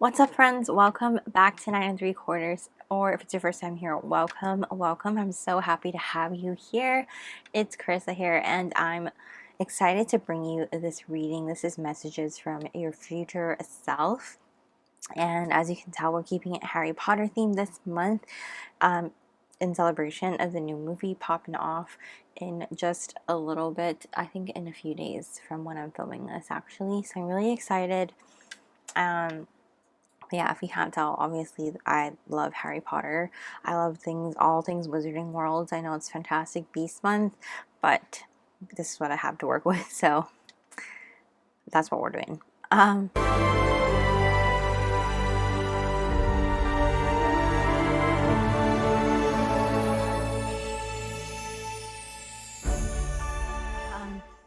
What's up, friends? Welcome back to 9 3/4, or if it's your first time here, welcome. I'm so happy to have you here. It's Carissa here, and I'm excited to bring you this reading. This is messages from your future self, and as you can tell, we're keeping it Harry Potter themed this month, in celebration of the new movie popping off in just a little bit. I think in a few days from when I'm filming this, actually. So I'm really excited. Yeah, if you can't tell, obviously I love Harry Potter. I love all things Wizarding Worlds. I know it's Fantastic Beasts month, but this is what I have to work with, so that's what we're doing.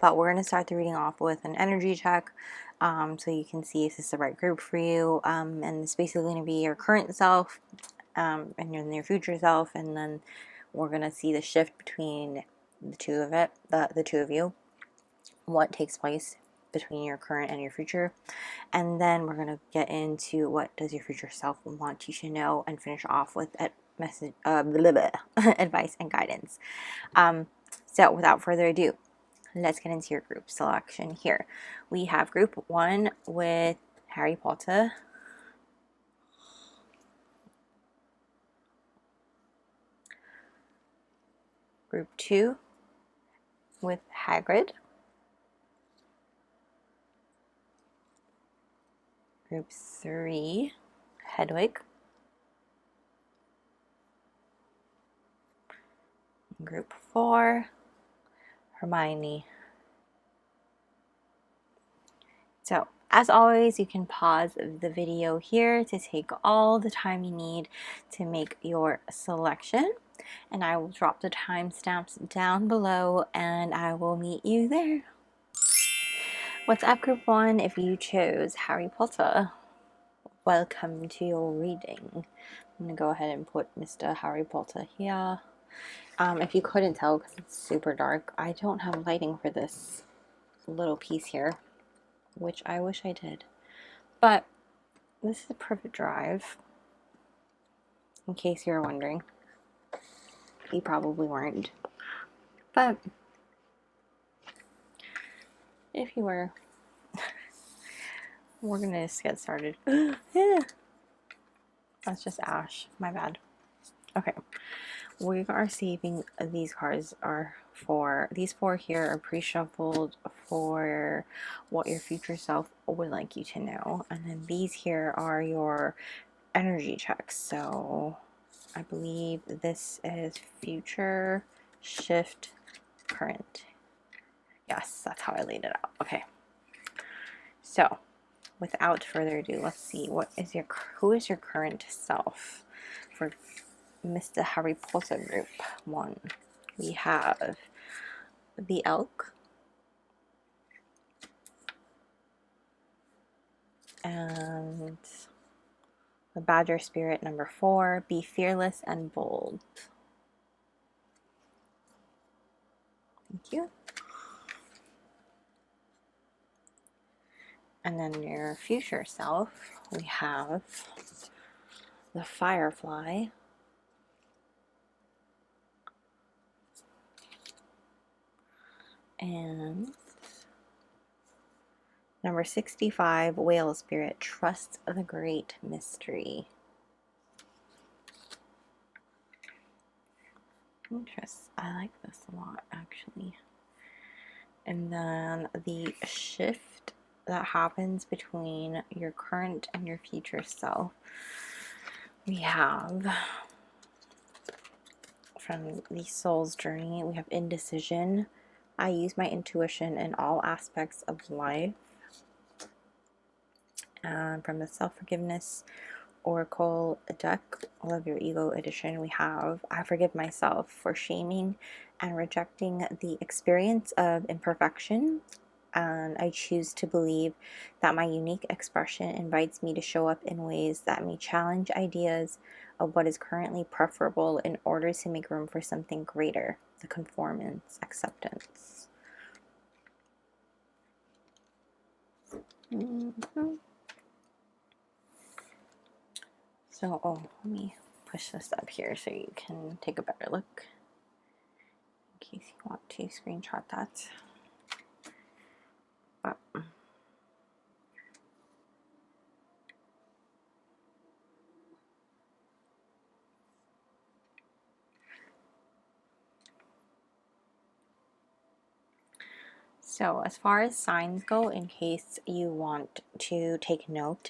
But we're going to start the reading off with an energy check, so you can see if this is the right group for you. And it's basically going to be your current self, and your future self, and then we're going to see the shift between the two of you, what takes place between your current and your future, and then we're going to get into what does your future self want you to know, and finish off with advice and guidance. So without further ado, let's get into your group selection here. We have group 1 with Harry Potter. Group 2 with Hagrid. Group 3, Hedwig. Group 4, Hermione. So, as always, you can pause the video here to take all the time you need to make your selection, and I will drop the timestamps down below, and I will meet you there. What's up, group 1? If you chose Harry Potter, welcome to your reading. I'm going to go ahead and put Mr. Harry Potter here. If you couldn't tell, because it's super dark, I don't have lighting for this little piece here, which I wish I did. But this is a private drive, in case you're wondering. You probably weren't. But if you were, we're going to just get started. Yeah. That's just Ash. My bad. Okay. We are saving these cards these 4 here are pre-shuffled for what your future self would like you to know, and then these here are your energy checks. So I believe this is future, shift, current. Yes, that's how I laid it out. Okay, so without further ado, let's see who is your current self for Mr. Harry Potter group 1. We have the Elk, and the Badger Spirit number 4, be fearless and bold. Thank you. And then your future self, we have the Firefly, and number 65, Whale Spirit, trust the great mystery. Interesting. I like this a lot, actually. And then the shift that happens between your current and your future self, we have from the Soul's Journey, we have indecision. I use my intuition in all aspects of life. And from the Self-Forgiveness Oracle deck, Love Your Ego edition, we have I forgive myself for shaming and rejecting the experience of imperfection, and I choose to believe that my unique expression invites me to show up in ways that may challenge ideas of what is currently preferable in order to make room for something greater, the conformance, acceptance. So, oh, let me push this up here so you can take a better look in case you want to screenshot that. So as far as signs go, in case you want to take note,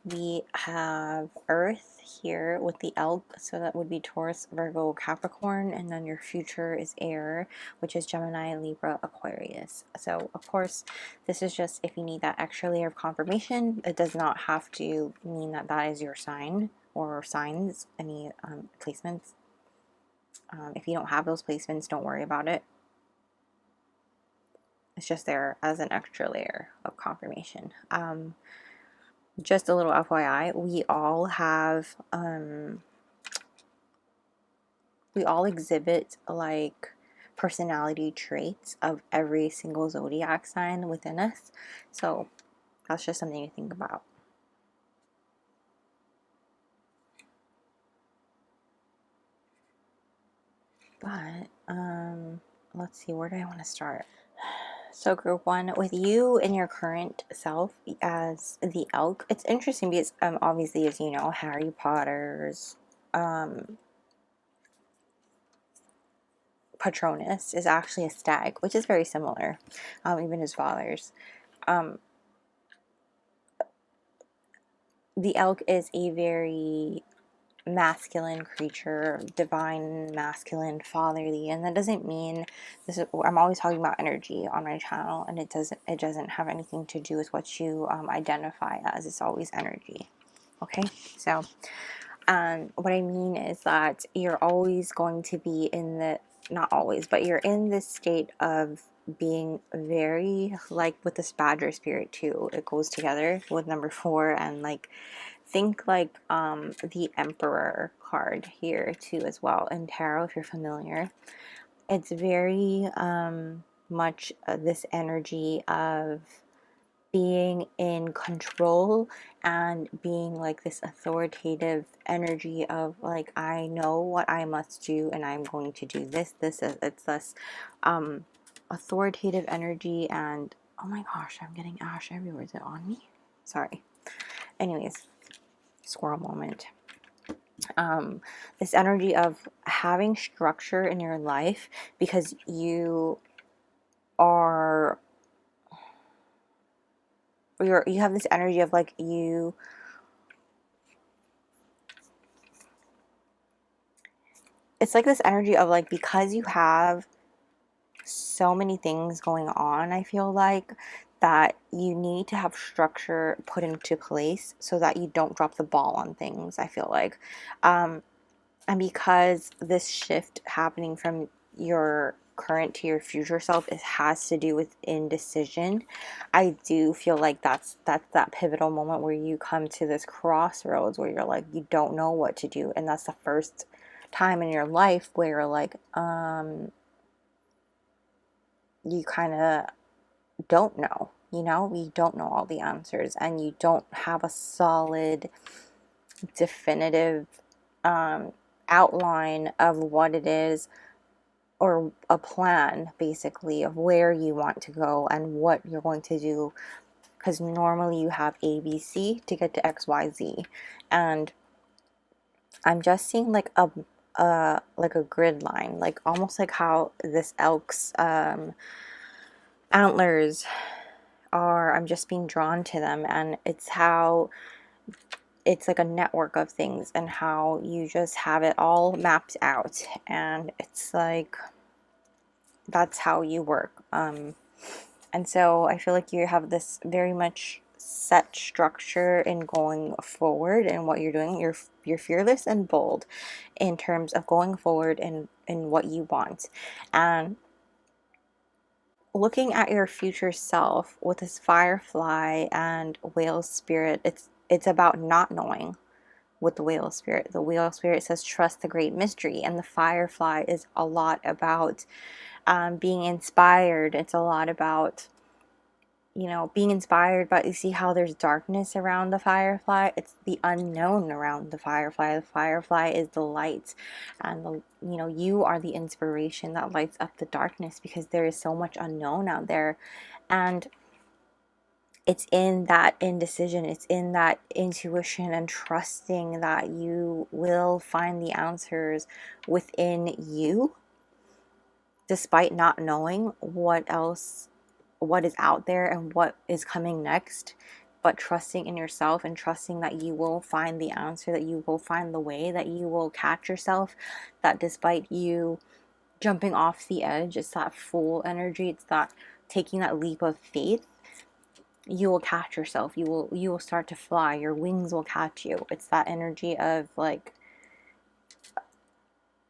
we have Earth here with the elk, so that would be Taurus, Virgo, Capricorn, and then your future is air, which is Gemini, Libra, Aquarius. So of course, this is just if you need that extra layer of confirmation. It does not have to mean that that is your sign or signs, any placements. If you don't have those placements, don't worry about it. It's just there as an extra layer of confirmation. Just a little FYI, we all have, we all exhibit like personality traits of every single zodiac sign within us. So that's just something to think about. But let's see, where do I want to start? So group one, with you and your current self as the elk, it's interesting because obviously, as you know, Harry Potter's Patronus is actually a stag, which is very similar, even his father's. The elk is a very masculine creature, divine, masculine, fatherly, and that doesn't mean this is, I'm always talking about energy on my channel, and it doesn't have anything to do with what you identify as. It's always energy. Okay, so what I mean is that you're always going to be in the, not always, but you're in this state of being very, like with this badger spirit too, it goes together with number 4, and like think like the Emperor card here too as well in tarot, if you're familiar. It's very much this energy of being in control and being like this authoritative energy of like, I know what I must do and I'm going to do this. It's this authoritative energy. And oh my gosh, I'm getting ash everywhere. Is it on me? Sorry. Anyways, squirrel moment. This energy of having structure in your life because you are, you have this energy of like it's like this energy of like, because you have so many things going on, I feel like that you need to have structure put into place so that you don't drop the ball on things, I feel like. And because this shift happening from your current to your future self, it has to do with indecision. I do feel like that's that pivotal moment where you come to this crossroads where you're like, you don't know what to do, and that's the first time in your life where you're like, you kind of don't know, you don't know all the answers, and you don't have a solid, definitive outline of what it is, or a plan basically of where you want to go and what you're going to do, because normally you have ABC to get to XYZ, and I'm just seeing like a grid line, like almost like how this elk's antlers are. I'm just being drawn to them, and it's how it's like a network of things and how you just have it all mapped out, and it's like that's how you work. And so I feel like you have this very much set structure in going forward and what you're doing. You're fearless and bold in terms of going forward in what you want. And looking at your future self with this firefly and whale spirit, it's about not knowing. With the whale spirit, says trust the great mystery, and the firefly is a lot about being inspired. It's a lot about you know, being inspired, but you see how there's darkness around the firefly. It's the unknown around the firefly. The firefly is the light, and the, you know, you are the inspiration that lights up the darkness, because there is so much unknown out there. And it's in that indecision, it's in that intuition and trusting that you will find the answers within you, despite not knowing what is out there and what is coming next. But trusting in yourself and trusting that you will find the answer, that you will find the way, that you will catch yourself, that despite you jumping off the edge, it's that fool energy, it's that taking that leap of faith, you will catch yourself, you will start to fly, your wings will catch you. It's that energy of, like,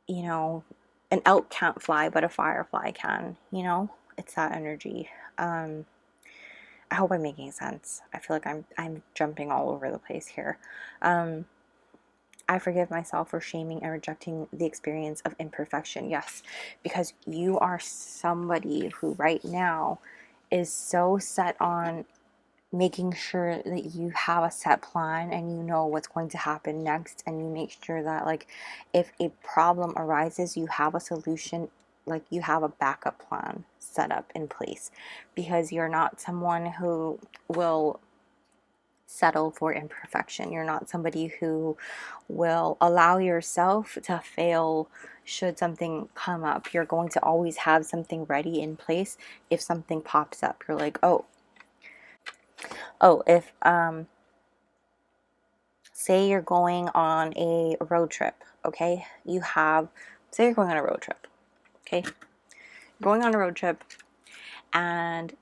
you know, an elk can't fly but a firefly can, you know. It's that energy. I hope I'm making sense. I feel like I'm jumping all over the place here. I forgive myself for shaming and rejecting the experience of imperfection. Yes, because you are somebody who right now is so set on making sure that you have a set plan and you know what's going to happen next, and you make sure that, like, if a problem arises, you have a solution, like you have a backup plan set up in place, because you're not someone who will settle for imperfection. You're not somebody who will allow yourself to fail should something come up. You're going to always have something ready in place if something pops up. You're like, if say you're going on a road trip, okay? Say you're going on a road trip, okay? Going on a road trip, and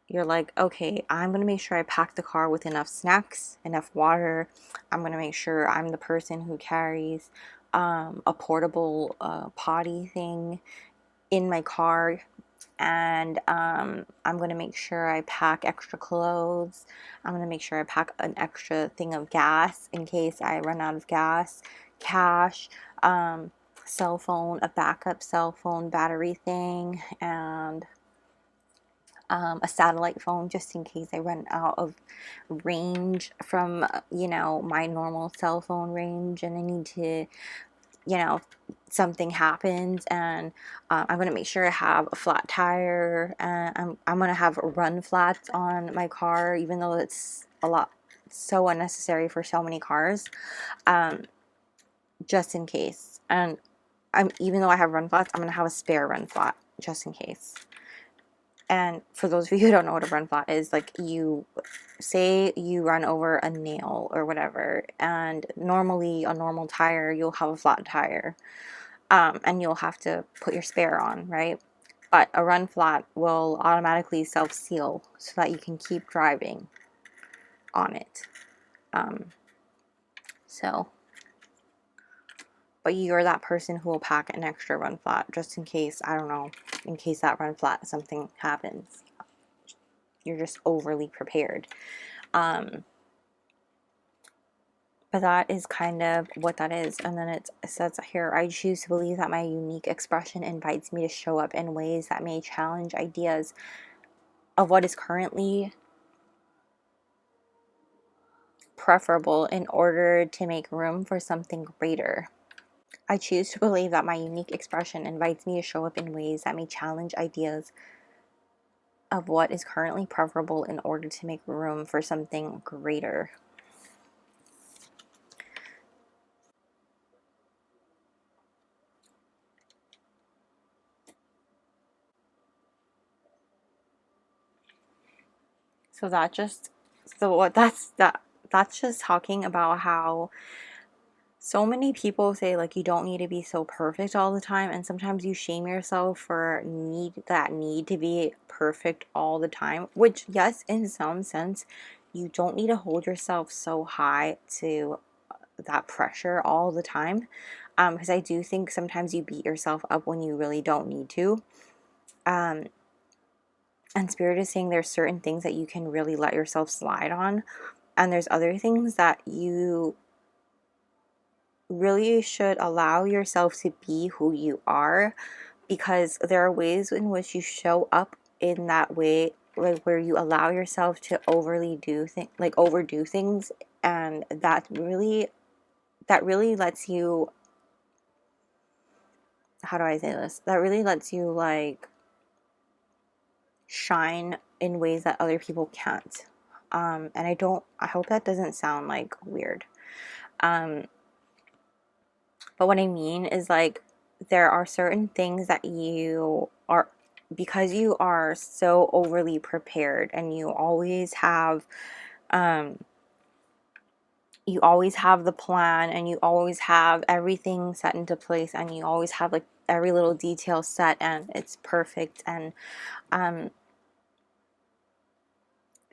you're like, okay, I'm going to make sure I pack the car with enough snacks, enough water. I'm going to make sure I'm the person who carries a portable potty thing in my car. And I'm going to make sure I pack extra clothes. I'm going to make sure I pack an extra thing of gas in case I run out of gas, cash, cell phone, a backup cell phone battery thing, and a satellite phone just in case I run out of range from, you know, my normal cell phone range, and I need to, you know, something happens. And I'm going to make sure I have a flat tire, and I'm going to have run flats on my car, even though it's so unnecessary for so many cars, just in case. And even though I have run flats, I'm going to have a spare run flat just in case. And for those of you who don't know what a run flat is, like, you say you run over a nail or whatever, and normally a normal tire, you'll have a flat tire, and you'll have to put your spare on, right? But a run flat will automatically self-seal so that you can keep driving on it. But you're that person who will pack an extra run flat just in case, I don't know, in case that run flat, something happens. You're just overly prepared. But that is kind of what that is. And then it says here, I choose to believe that my unique expression invites me to show up in ways that may challenge ideas of what is currently preferable in order to make room for something greater. I choose to believe that my unique expression invites me to show up in ways that may challenge ideas of what is currently preferable in order to make room for something greater. So that's just talking about how so many people say, like, you don't need to be so perfect all the time, and sometimes you shame yourself for that need to be perfect all the time, which, yes, in some sense, you don't need to hold yourself so high to that pressure all the time, because I do think sometimes you beat yourself up when you really don't need to. And Spirit is saying there's certain things that you can really let yourself slide on, and there's other things that you really should allow yourself to be who you are, because there are ways in which you show up in that way like where you allow yourself to overdo things, and that really lets you, how do I say this? That really lets you like shine in ways that other people can't. And I hope that doesn't sound like weird. But what I mean is like there are certain things that you are, because you are so overly prepared and you always have the plan, and you always have everything set into place, and you always have like every little detail set and it's perfect, and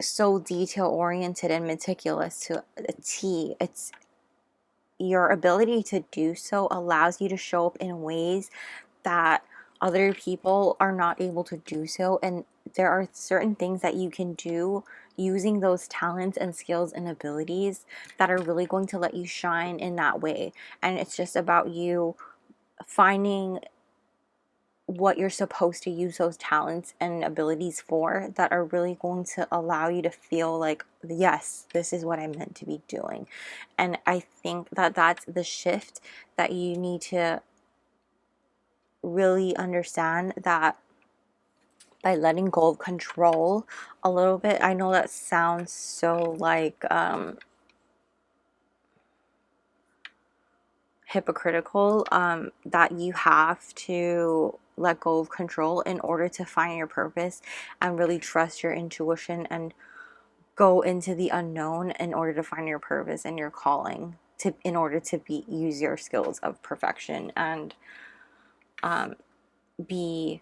so detail oriented and meticulous to a T. It's your ability to do so allows you to show up in ways that other people are not able to do so, and there are certain things that you can do using those talents and skills and abilities that are really going to let you shine in that way. And it's just about you finding what you're supposed to use those talents and abilities for that are really going to allow you to feel like, yes, this is what I'm meant to be doing. And I think that that's the shift that you need to really understand, that by letting go of control a little bit. I know that sounds so like hypocritical, that you have to let go of control in order to find your purpose and really trust your intuition and go into the unknown in order to find your purpose and your calling, in order to use your skills of perfection and be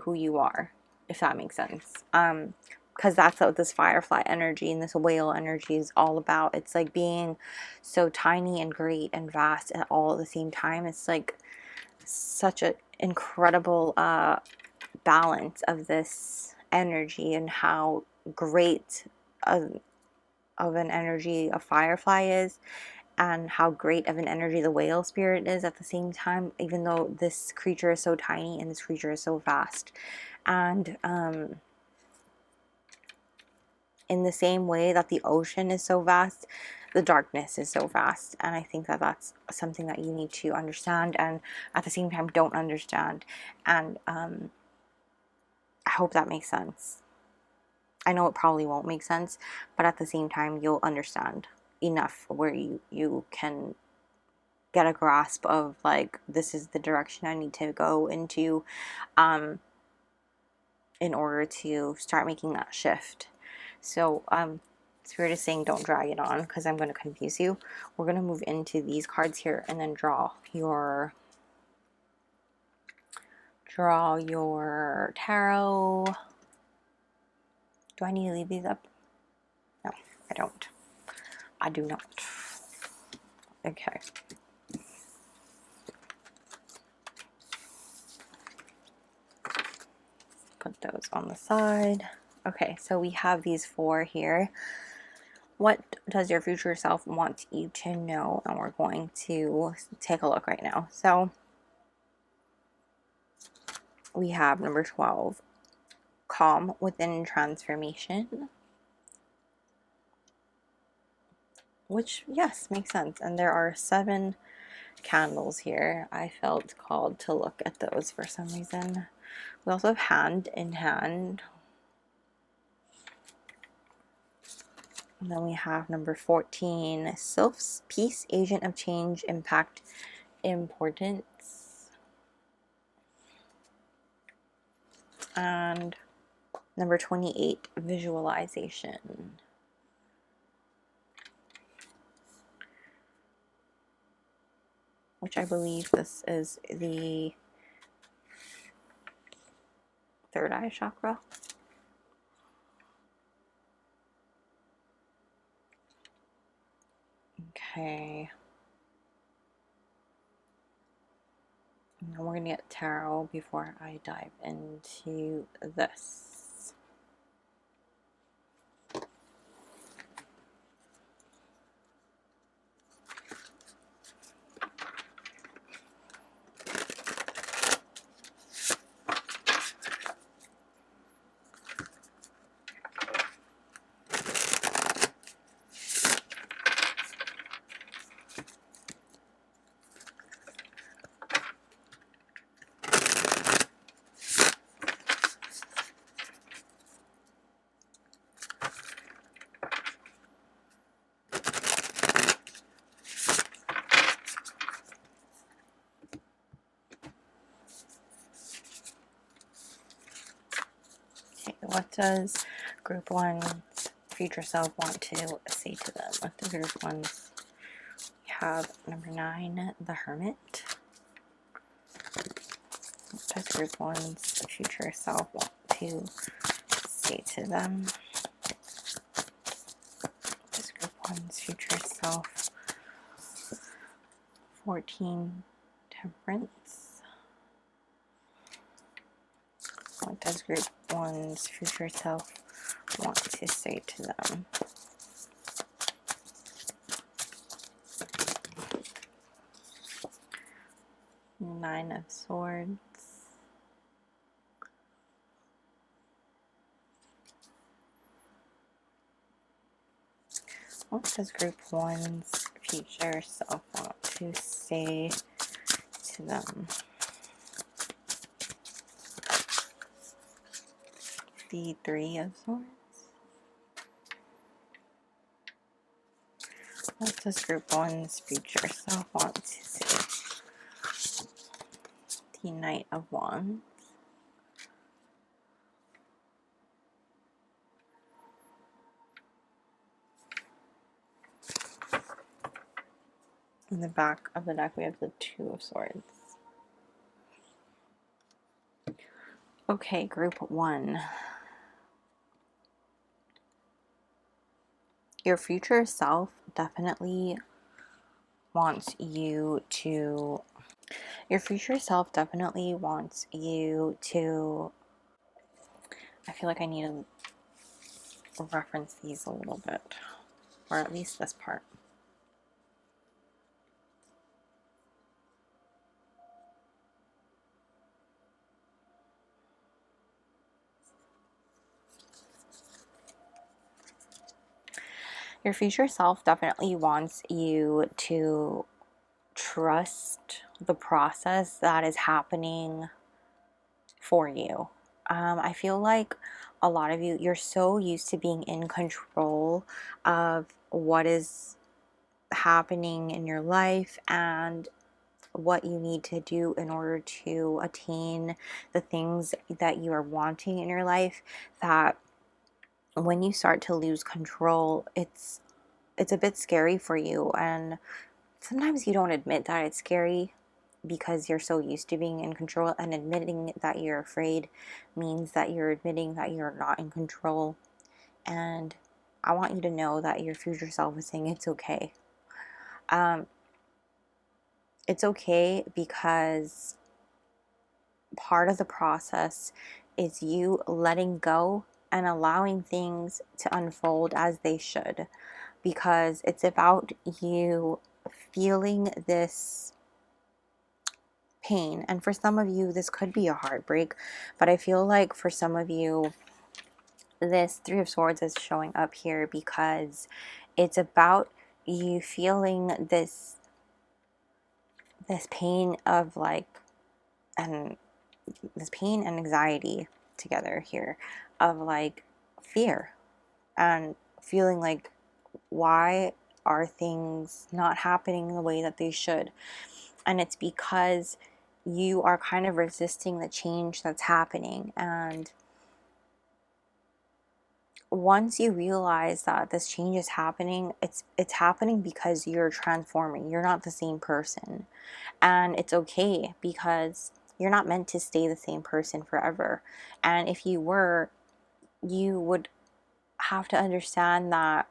who you are, if that makes sense. Because that's what this firefly energy and this whale energy is all about. It's like being so tiny and great and vast at all at the same time. It's like such an incredible balance of this energy, and how great of an energy a firefly is, and how great of an energy the whale spirit is at the same time, even though this creature is so tiny and this creature is so vast. And in the same way that the ocean is so vast, the darkness is so vast. And I think that that's something that you need to understand, and at the same time don't understand. And I hope that makes sense. I know it probably won't make sense, but at the same time you'll understand enough where you can get a grasp of like, this is the direction I need to go into in order to start making that shift. So Spirit is saying don't drag it on, because I'm going to confuse you. We're going to move into these cards here and then draw your tarot. Do I need to leave these up? No, I don't. I do not. Okay. Put those on the side. Okay, so we have these 4 here. What does your future self want you to know? And we're going to take a look right now. So we have number 12, calm within transformation, which, yes, makes sense. And there are 7 candles here. I felt called to look at those for some reason. We also have hand in hand. And then we have number 14, sylphs, peace, agent of change, impact, importance. And number 28, visualization. Which I believe this is the 3rd eye chakra. Okay. And we're going to get tarot before I dive into this. What does group one's future self want to say to them? What does group one's, we have number 9, the Hermit. What does group one's future self want to say to them? What does group one's future self? 14, Temperance. What does group one's future self want to say to them? Nine of Swords. What does group one's future self want to say to them? The 3 of Swords. What does group one's future self want to say? The Knight of Wands. In the back of the deck, we have the 2 of Swords. Okay, group 1. Your future self definitely wants you to, I feel like I need to reference these a little bit, or at least this part. Your future self definitely wants you to trust the process that is happening for you. I feel like a lot of you, you're so used to being in control of what is happening in your life and what you need to do in order to attain the things that you are wanting in your life, that when you start to lose control, it's a bit scary for you. And sometimes you don't admit that it's scary because you're so used to being in control, and admitting that you're afraid means that you're admitting that you're not in control. And I want you to know that your future self is saying it's okay. It's okay, because part of the process is you letting go and allowing things to unfold as they should, because it's about you feeling this pain. And for some of you, this could be a heartbreak, but I feel like for some of you, this 3 of Swords is showing up here because it's about you feeling this pain of like, and this pain and anxiety together here, of like fear and feeling like, why are things not happening the way that they should? And it's because you are kind of resisting the change that's happening. And once you realize that this change is happening, it's happening because you're transforming. You're not the same person. And it's okay, because you're not meant to stay the same person forever. And if you were, you would have to understand that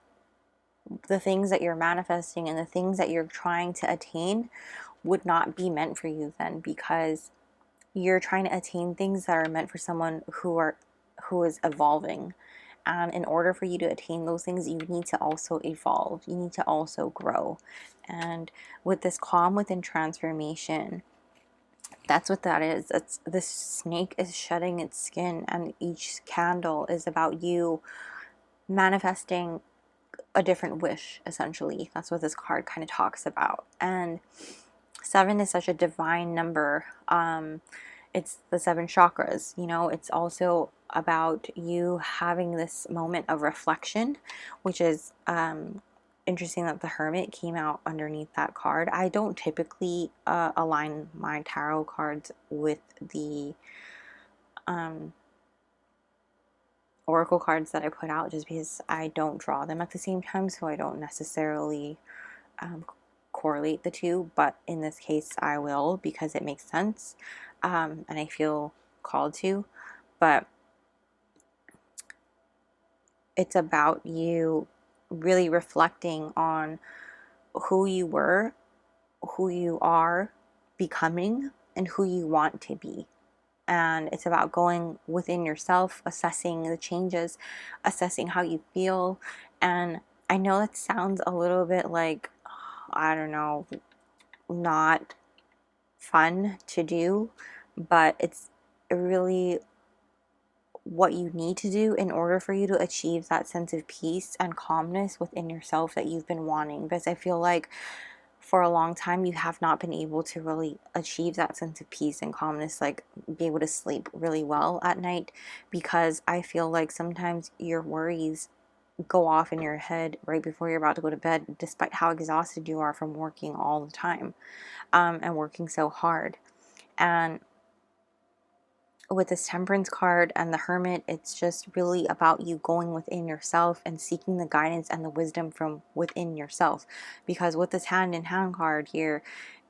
the things that you're manifesting and the things that you're trying to attain would not be meant for you then, because you're trying to attain things that are meant for someone who is evolving. And in order for you to attain those things, you need to also evolve. You need to also grow. And with this calm within transformation, that's what that is. It's, this snake is shedding its skin, and each candle is about you manifesting a different wish, essentially. That's what this card kind of talks about. And 7 is such a divine number. It's the 7 chakras, you know. It's also about you having this moment of reflection, which is interesting that the Hermit came out underneath that card. I don't typically align my tarot cards with the oracle cards that I put out just because I don't draw them at the same time, so I don't necessarily correlate the two, but in this case I will because it makes sense, and I feel called to. But it's about you really reflecting on who you were, who you are becoming, and who you want to be. And it's about going within yourself, assessing the changes, assessing how you feel. And I know that sounds a little bit like, I don't know, not fun to do, but it's really what you need to do in order for you to achieve that sense of peace and calmness within yourself that you've been wanting. Because I feel like for a long time you have not been able to really achieve that sense of peace and calmness, like be able to sleep really well at night, because I feel like sometimes your worries go off in your head right before you're about to go to bed, despite how exhausted you are from working all the time, and working so hard. And with this temperance card and the hermit, it's just really about you going within yourself and seeking the guidance and the wisdom from within yourself. Because with this hand in hand card here,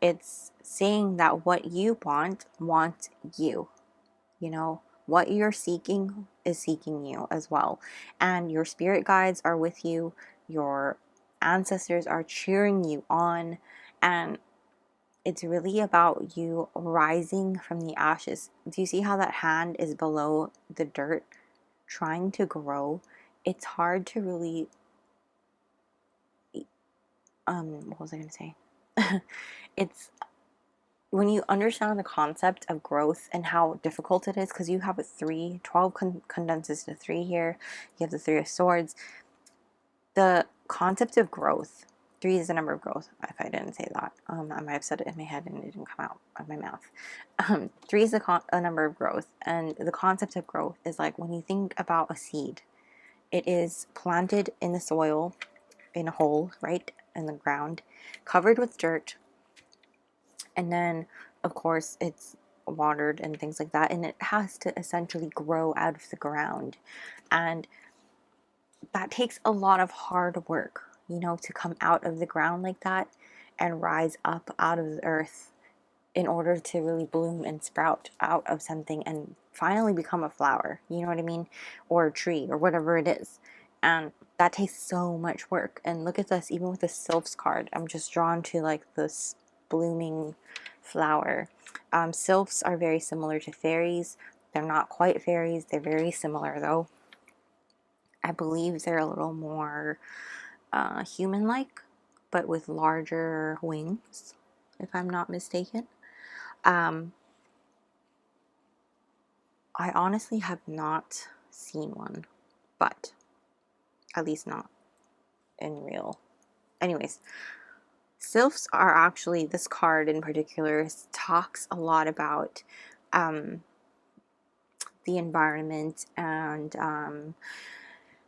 it's saying that what you want you. You know, what you're seeking is seeking you as well. And your spirit guides are with you. Your ancestors are cheering you on. And it's really about you rising from the ashes. Do you see how that hand is below the dirt trying to grow? It's hard to really what was I going to say? It's when you understand the concept of growth and how difficult it is, because you have a 3, 12 condenses to 3 here. You have the 3 of swords. The concept of growth, 3 is the number of growth. If I didn't say that, I might have said it in my head and it didn't come out of my mouth. 3 is a number of growth, and the concept of growth is like when you think about a seed, it is planted in the soil, in a hole, right in the ground, covered with dirt, and then of course it's watered and things like that, and it has to essentially grow out of the ground. And that takes a lot of hard work, you know, to come out of the ground like that and rise up out of the earth in order to really bloom and sprout out of something and finally become a flower, you know what I mean? Or a tree or whatever it is. And that takes so much work. And look at this, even with the sylphs card, I'm just drawn to like this blooming flower. Sylphs are very similar to fairies. They're not quite fairies, they're very similar though. I believe they're a little more human-like, but with larger wings, if I'm not mistaken. I honestly have not seen one, but at least not in real. Anyways, sylphs are actually, this card in particular talks a lot about the environment and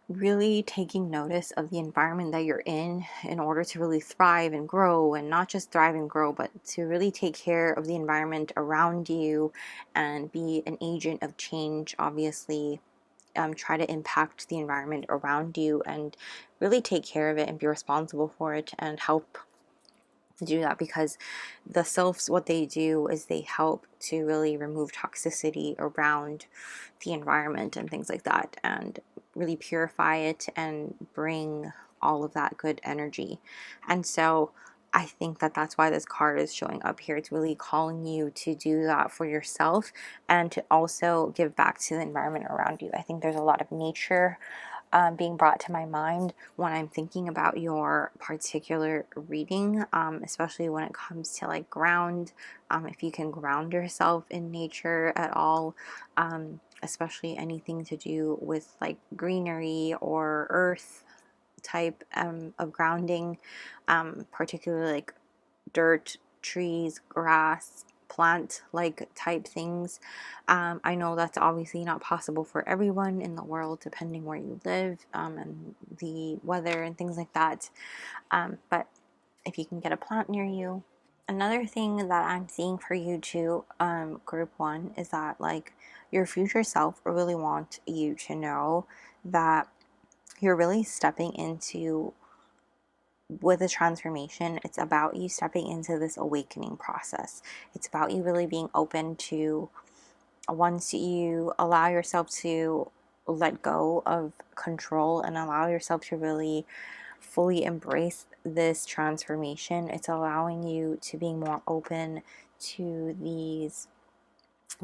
really taking notice of the environment that you're in order to really thrive and grow, and not just thrive and grow, but to really take care of the environment around you and be an agent of change, obviously. Try to impact the environment around you and really take care of it and be responsible for it and help to do that, because the sylphs, what they do is they help to really remove toxicity around the environment and things like that, and really purify it and bring all of that good energy. And so I think that that's why this card is showing up here. It's really calling you to do that for yourself and to also give back to the environment around you. I think there's a lot of nature being brought to my mind when I'm thinking about your particular reading, especially when it comes to like ground. If you can ground yourself in nature at all, especially anything to do with like greenery or earth type of grounding, particularly like dirt, trees, grass, plant like type things. I know that's obviously not possible for everyone in the world, depending where you live, and the weather and things like that. But if you can get a plant near you, another thing that I'm seeing for you too, group one, is that like your future self really want you to know that you're really stepping into, with a transformation, it's about you stepping into this awakening process. It's about you really being open to, once you allow yourself to let go of control and allow yourself to really fully embrace this transformation, it's allowing you to be more open to these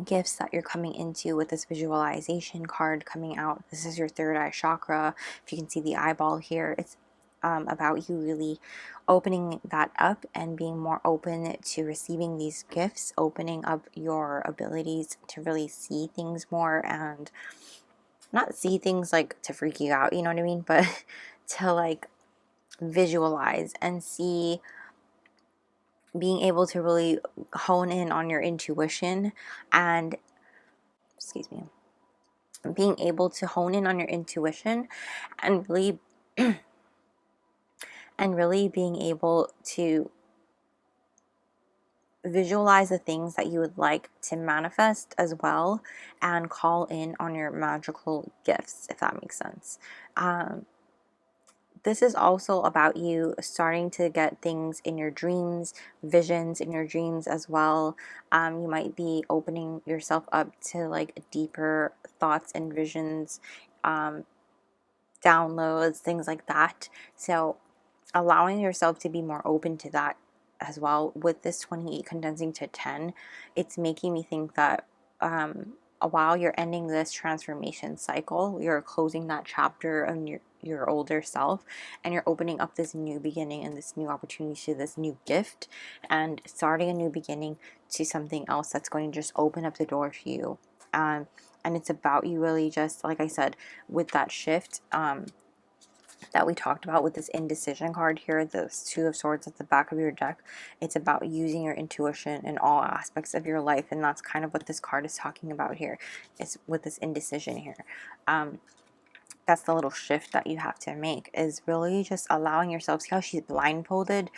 gifts that you're coming into with this visualization card coming out. This is your third eye chakra. If you can see the eyeball here, it's about you really opening that up and being more open to receiving these gifts, opening up your abilities to really see things more, and not see things like to freak you out, you know what I mean, but to like visualize and see, being able to really hone in on your intuition and, excuse me, being able to hone in on your intuition and really being able to visualize the things that you would like to manifest as well, and call in on your magical gifts, if that makes sense. This is also about you starting to get things in your dreams, visions in your dreams as well. You might be opening yourself up to like deeper thoughts and visions, downloads, things like that. So allowing yourself to be more open to that as well. With this 28 condensing to 10, it's making me think that while you're ending this transformation cycle, you're closing that chapter of your older self, and you're opening up this new beginning and this new opportunity to this new gift, and starting a new beginning to something else that's going to just open up the door for you. And it's about you really just, like I said, with that shift, that we talked about with this indecision card here, the Two of Swords at the back of your deck. It's about using your intuition in all aspects of your life, and that's kind of what this card is talking about here. It's with this indecision here. That's the little shift that you have to make, is really just allowing yourself. See how she's blindfolded?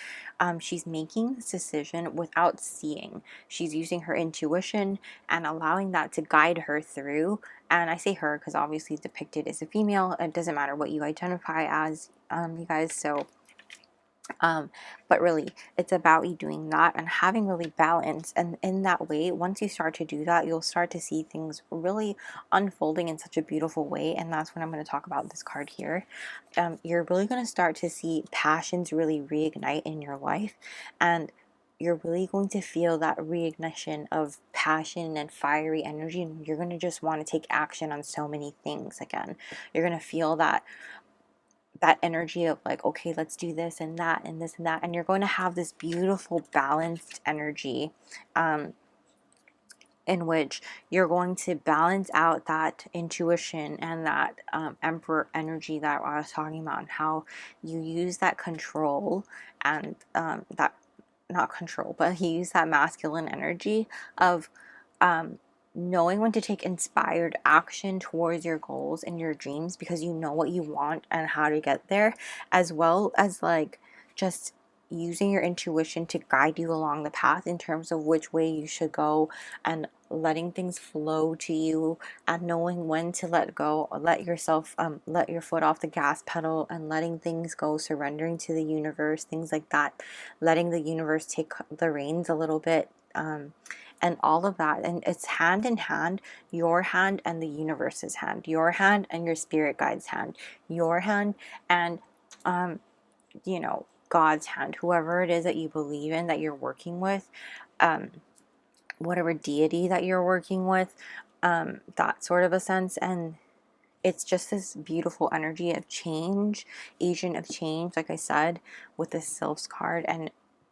She's making this decision without seeing. She's using her intuition and allowing that to guide her through. And I say her because obviously depicted as a female. It doesn't matter what you identify as, you guys. So but really it's about you doing that and having really balance, and in that way, once you start to do that, you'll start to see things really unfolding in such a beautiful way. And that's what I'm going to talk about this card here. You're really going to start to see passions really reignite in your life, and you're really going to feel that reignition of passion and fiery energy, and you're going to just want to take action on so many things again. You're going to feel that energy of like, okay, let's do this and that and this and that, and you're going to have this beautiful balanced energy, in which you're going to balance out that intuition and that emperor energy that I was talking about, and how you use that control and that, not control, but you use that masculine energy of knowing when to take inspired action towards your goals and your dreams, because you know what you want and how to get there, as well as like just using your intuition to guide you along the path in terms of which way you should go, and letting things flow to you, and knowing when to let go, let yourself let your foot off the gas pedal, and letting things go, surrendering to the universe, things like that, letting the universe take the reins a little bit, and all of that. And it's hand in hand, your hand and the universe's hand, your hand and your spirit guide's hand, your hand and you know, God's hand, whoever it is that you believe in, that you're working with, whatever deity that you're working with, that sort of a sense. And it's just this beautiful energy of change, agent of change, like I said, with this Sylphs card. And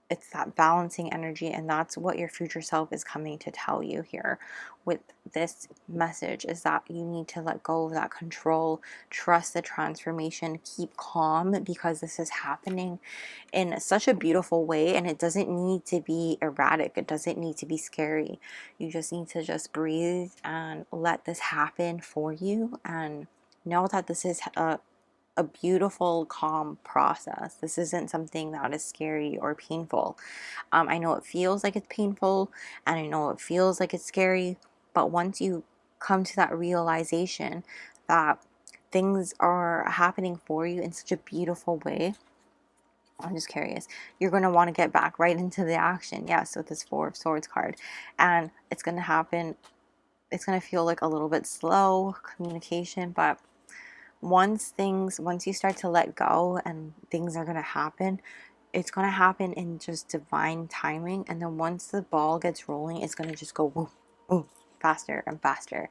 it's that balancing energy, and that's what your future self is coming to tell you here with this message, is that you need to let go of that control, trust the transformation, keep calm, because this is happening in such a beautiful way, and it doesn't need to be erratic, it doesn't need to be scary. You just need to just breathe and let this happen for you, and know that this is a beautiful, calm process. This isn't something that is scary or painful. I know it feels like it's painful, and I know it feels like it's scary, but once you come to that realization that things are happening for you in such a beautiful way, I'm just curious, you're going to want to get back right into the action. Yes, with this Four of Swords card. And it's going to happen. It's going to feel like a little bit slow communication, but once you start to let go and things are going to happen, it's going to happen in just divine timing. And then once the ball gets rolling, it's going to just go woo, woo, faster and faster.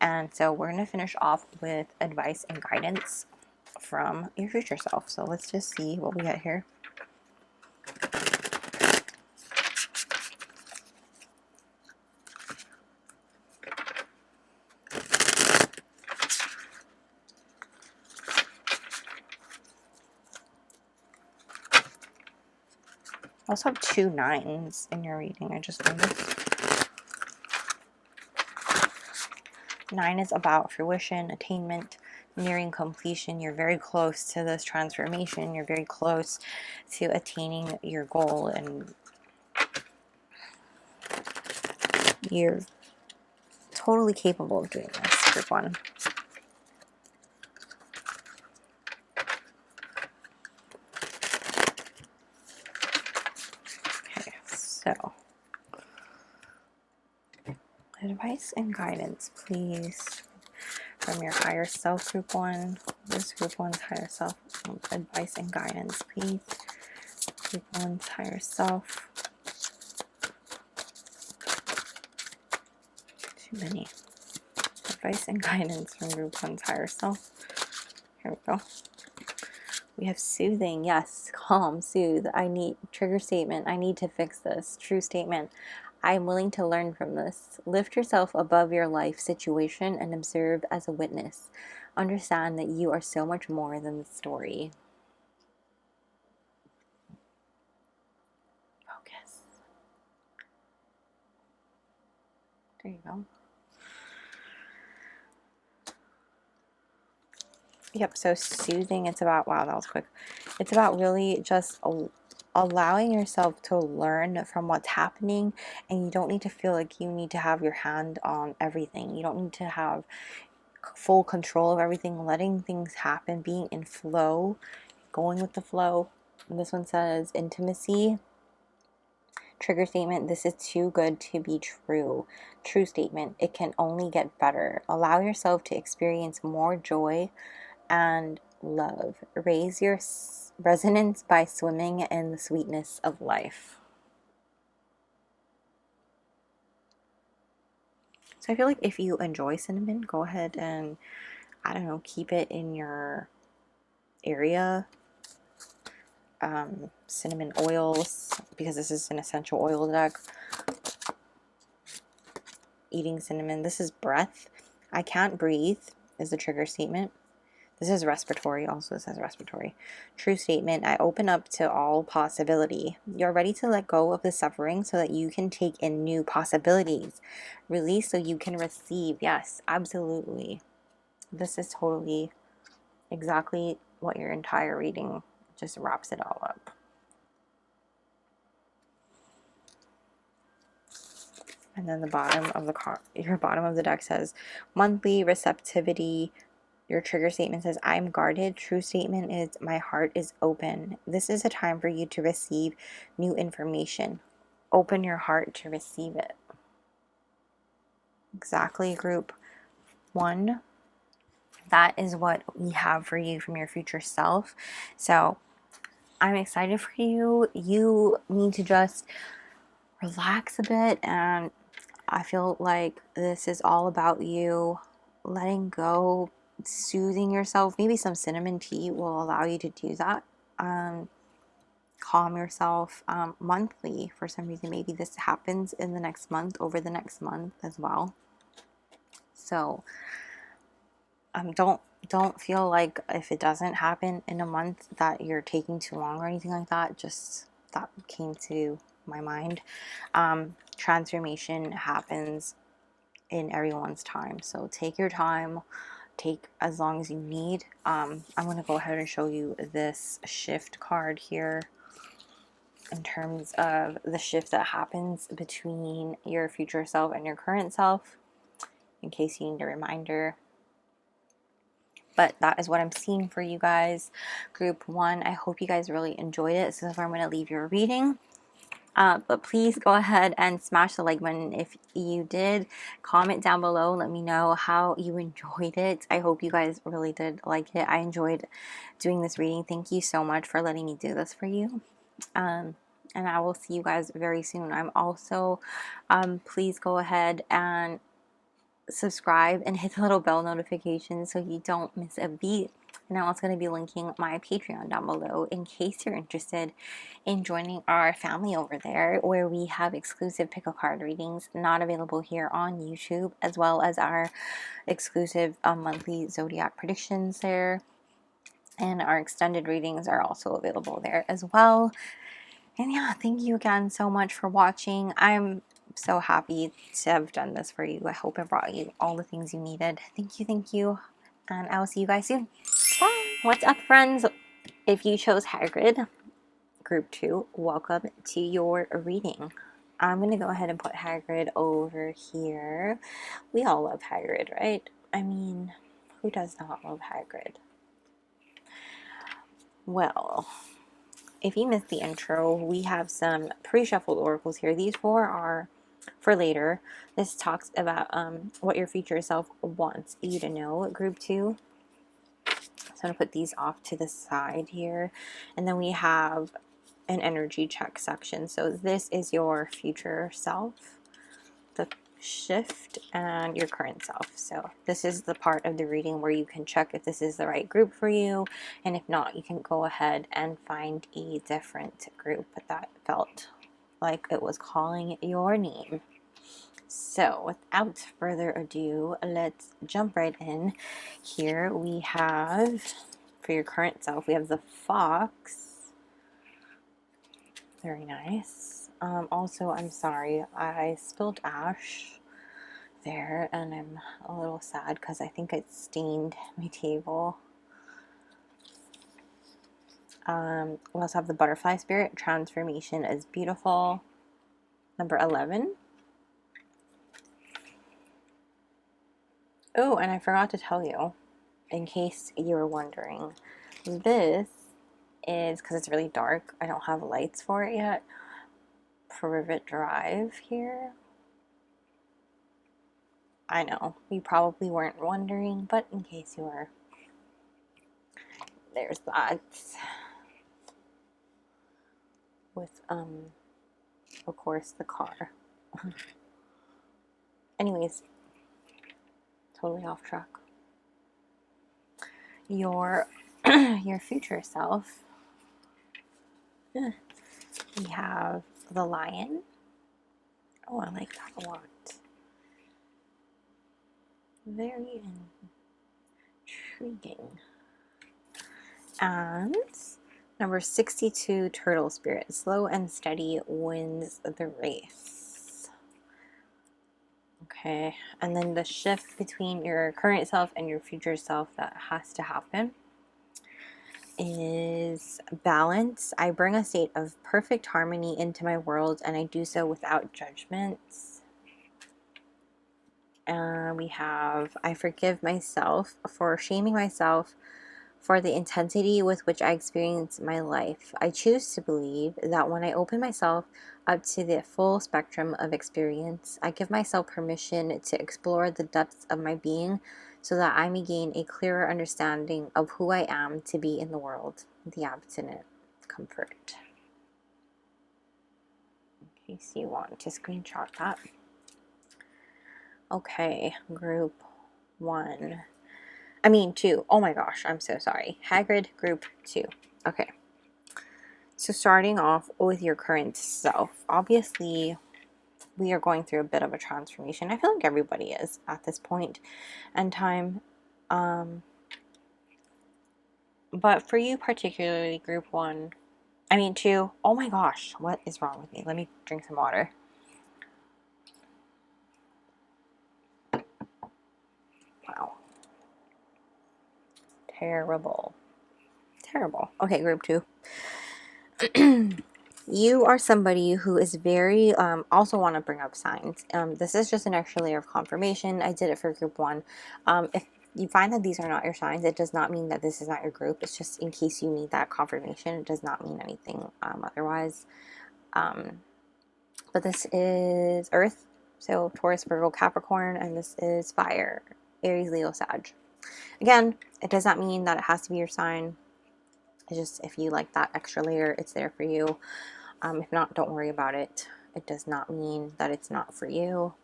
And so we're going to finish off with advice and guidance from your future self. So let's just see what we get here. I also have 2 9s in your reading, I just noticed. 9 is about fruition, attainment, nearing completion. You're very close to this transformation. You're very close to attaining your goal, and you're totally capable of doing this, group 1. Okay, so advice and guidance, please, from your higher self, group 1. This group 1's higher self. Advice and guidance, please. Group 1's higher self. Too many. Advice and guidance from group 1's higher self. Here we go. We have soothing. Yes, calm, soothe. I need trigger statement. I need to fix this. True statement. I am willing to learn from this. Lift yourself above your life situation and observe as a witness. Understand that you are so much more than the story. Focus. There you go. Yep, so soothing, it's about, wow, that was quick. It's about really just allowing yourself to learn from what's happening, and you don't need to feel like you need to have your hand on everything. You don't need to have full control of everything. Letting things happen, being in flow, going with the flow. And this one says intimacy. Trigger statement, this is too good to be true. True statement, it can only get better. Allow yourself to experience more joy and love. Raise your resonance by swimming in the sweetness of life. So I feel like if you enjoy cinnamon, go ahead and, I don't know, keep it in your area. Cinnamon oils, because this is an essential oil deck. Eating cinnamon. This is breath. I can't breathe is the trigger statement. This is respiratory, also says respiratory. True statement, I open up to all possibility. You're ready to let go of the suffering so that you can take in new possibilities. Release so you can receive. Yes, absolutely. This is totally exactly what your entire reading just wraps it all up. And then the bottom of the your bottom of the deck says monthly receptivity. Your trigger statement says, I'm guarded. True statement is, my heart is open. This is a time for you to receive new information. Open your heart to receive it. Exactly, group 1. That is what we have for you from your future self. So I'm excited for you. You need to just relax a bit, and I feel like this is all about you letting go, soothing yourself. Maybe some cinnamon tea will allow you to do that. Calm yourself monthly for some reason. Maybe this happens in the next month, over the next month as well. So don't feel like if it doesn't happen in a month that you're taking too long or anything like that. Just that came to my mind. Transformation happens in everyone's time, so take your time, take as long as you need. I'm going to go ahead and show you this shift card here in terms of the shift that happens between your future self and your current self, in case you need a reminder. But that is what I'm seeing for you guys. Group 1, I hope you guys really enjoyed it. This is where I'm going to leave your reading. But please go ahead and smash the like button if you did. Comment down below. Let me know how you enjoyed it. I hope you guys really did like it. I enjoyed doing this reading. Thank you so much for letting me do this for you. And I will see you guys very soon. I'm also, please go ahead and subscribe and hit the little bell notification so you don't miss a beat. And I'm also going to be linking my Patreon down below in case you're interested in joining our family over there, where we have exclusive pick a card readings not available here on YouTube, as well as our exclusive monthly zodiac predictions there. And our extended readings are also available there as well. And yeah, thank you again so much for watching. I'm so happy to have done this for you. I hope I brought you all the things you needed. Thank you. And I will see you guys soon. Bye. What's up, friends? If you chose Hagrid, Group 2, welcome to your reading. I'm going to go ahead and put Hagrid over here. We all love Hagrid, right? I mean, who does not love Hagrid? Well, if you missed the intro, we have some pre-shuffled oracles here. These 4 are for later. This talks about what your future self wants you to know, Group 2. So I'm going to put these off to the side here. And then we have an energy check section. So this is your future self, the shift, and your current self. So this is the part of the reading where you can check if this is the right group for you, and if not, you can go ahead and find a different group that felt like it was calling your name. So without further ado, let's jump right in. Here we have, for your current self, we have the fox. Very nice. Also, I'm sorry, I spilled ash there, and I'm a little sad because I think it stained my table. We also have the butterfly spirit. Transformation is beautiful. Number 11. Oh, and I forgot to tell you, in case you were wondering, this is, because it's really dark, I don't have lights for it yet, Privet Drive here. I know, you probably weren't wondering, but in case you were, there's that. With, of course, the car. Anyways, totally off track. Your future self. We have the lion. Oh, I like that a lot. Very intriguing. And number 62, turtle spirit. Slow and steady wins the race. Okay, and then the shift between your current self and your future self that has to happen is balance. I bring a state of perfect harmony into my world, and I do so without judgments. We have, I forgive myself for shaming myself for the intensity with which I experience my life. I choose to believe that when I open myself up to the full spectrum of experience, I give myself permission to explore the depths of my being so that I may gain a clearer understanding of who I am to be in the world. The abstinent comfort. In case you want to screenshot that. Okay, group 2. Oh my gosh, I'm so sorry. Hagrid, group 2. Okay. So starting off with your current self. Obviously, we are going through a bit of a transformation. I feel like everybody is at this point in time. But for you particularly, group 2. Oh my gosh, what is wrong with me? Let me drink some water. Wow. terrible. Terrible. Okay, group 2. You are somebody who is very, also want to bring up signs. This is just an extra layer of confirmation. I did it for group 1. If you find that these are not your signs, it does not mean that this is not your group. It's just in case you need that confirmation. It does not mean anything otherwise. But this is Earth, so Taurus, Virgo, Capricorn, and this is Fire, Aries, Leo, Sag. Again, it does not mean that it has to be your sign. It's just if you like that extra layer, it's there for you. If not, don't worry about it. It does not mean that it's not for you.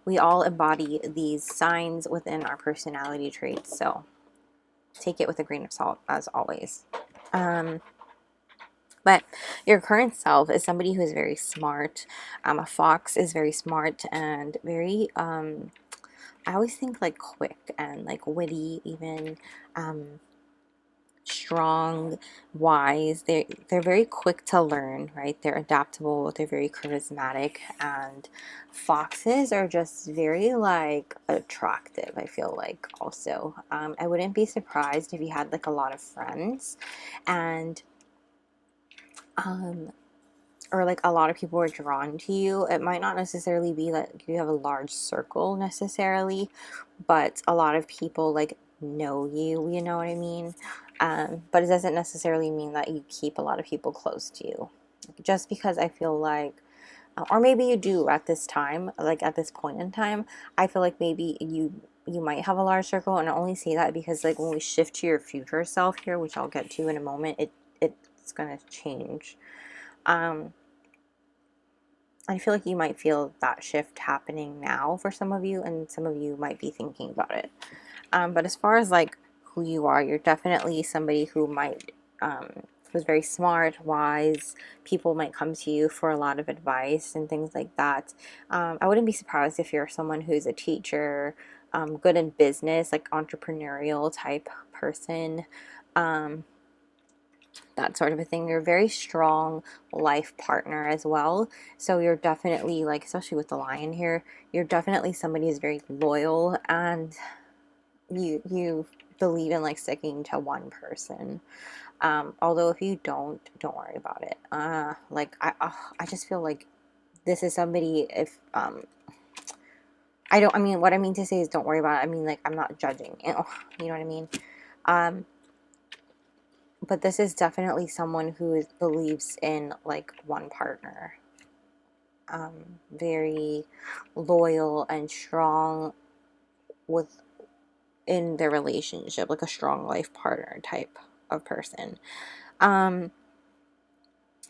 We all embody these signs within our personality traits, so take it with a grain of salt, as always. But your current self is somebody who is very smart. A fox is very smart and very, I always think like quick and like witty, even strong, wise. They're very quick to learn, right? They're adaptable, they're very charismatic, and foxes are just very like attractive, I feel like. Also, I wouldn't be surprised if you had like a lot of friends and or like a lot of people are drawn to you. It might not necessarily be that you have a large circle necessarily, but a lot of people like know you know what I mean? But it doesn't necessarily mean that you keep a lot of people close to you. Just because I feel like, or maybe you do at this time, like at this point in time, I feel like maybe you might have a large circle, and I only say that because like when we shift to your future self here, which I'll get to in a moment, it's gonna change. I feel like you might feel that shift happening now for some of you, and some of you might be thinking about it. But as far as like who you are, you're definitely somebody who might, who's very smart, wise. People might come to you for a lot of advice and things like that. I wouldn't be surprised if you're someone who's a teacher, good in business, like entrepreneurial type person. That sort of a thing. You're a very strong life partner as well. So you're definitely like, especially with the lion here, you're definitely somebody who's very loyal, and you believe in like sticking to one person. Although if you don't worry about it. Like I just feel like this is somebody, if I mean, what I mean to say is don't worry about it. I mean, like, I'm not judging, you know what I mean? But this is definitely someone who believes in like one partner. Very loyal and strong in their relationship, like a strong life partner type of person.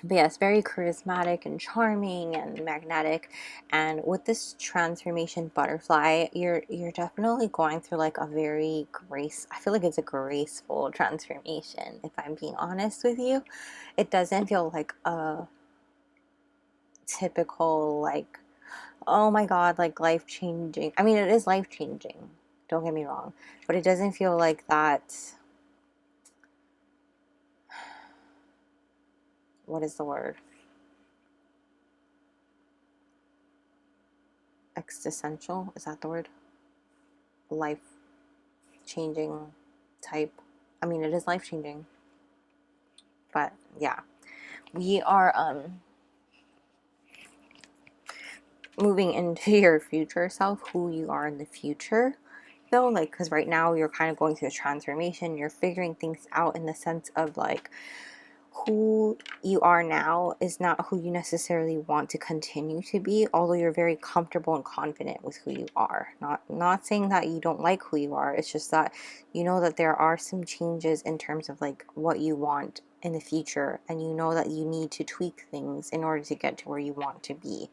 But yes, very charismatic and charming and magnetic. And with this transformation butterfly, you're definitely going through like a very I feel like it's a graceful transformation, if I'm being honest with you. It doesn't feel like a typical like, oh my god, like life changing. I mean, it is life changing, don't get me wrong, but it doesn't feel like that. What is the word? Existential, is that the word? Life changing type. I mean, it is life changing, but yeah, we are moving into your future self, who you are in the future though, like, because right now you're kind of going through a transformation, you're figuring things out in the sense of like who you are now is not who you necessarily want to continue to be, although you're very comfortable and confident with who you are. Not saying that you don't like who you are, it's just that you know that there are some changes in terms of like what you want in the future, and you know that you need to tweak things in order to get to where you want to be.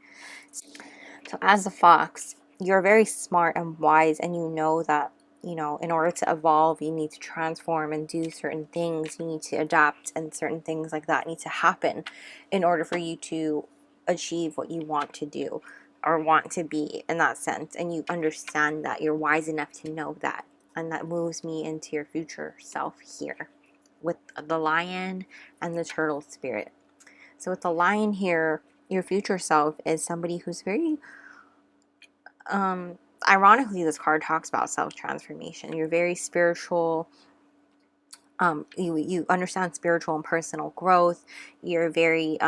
So as a fox, you're very smart and wise, and you know that, you know, in order to evolve, you need to transform and do certain things. You need to adapt, and certain things like that need to happen in order for you to achieve what you want to do or want to be in that sense. And you understand that, you're wise enough to know that. And that moves me into your future self here with the lion and the turtle spirit. So with the lion here, your future self is somebody who's very ironically, this card talks about self-transformation. You're very spiritual. You understand spiritual and personal growth. You're very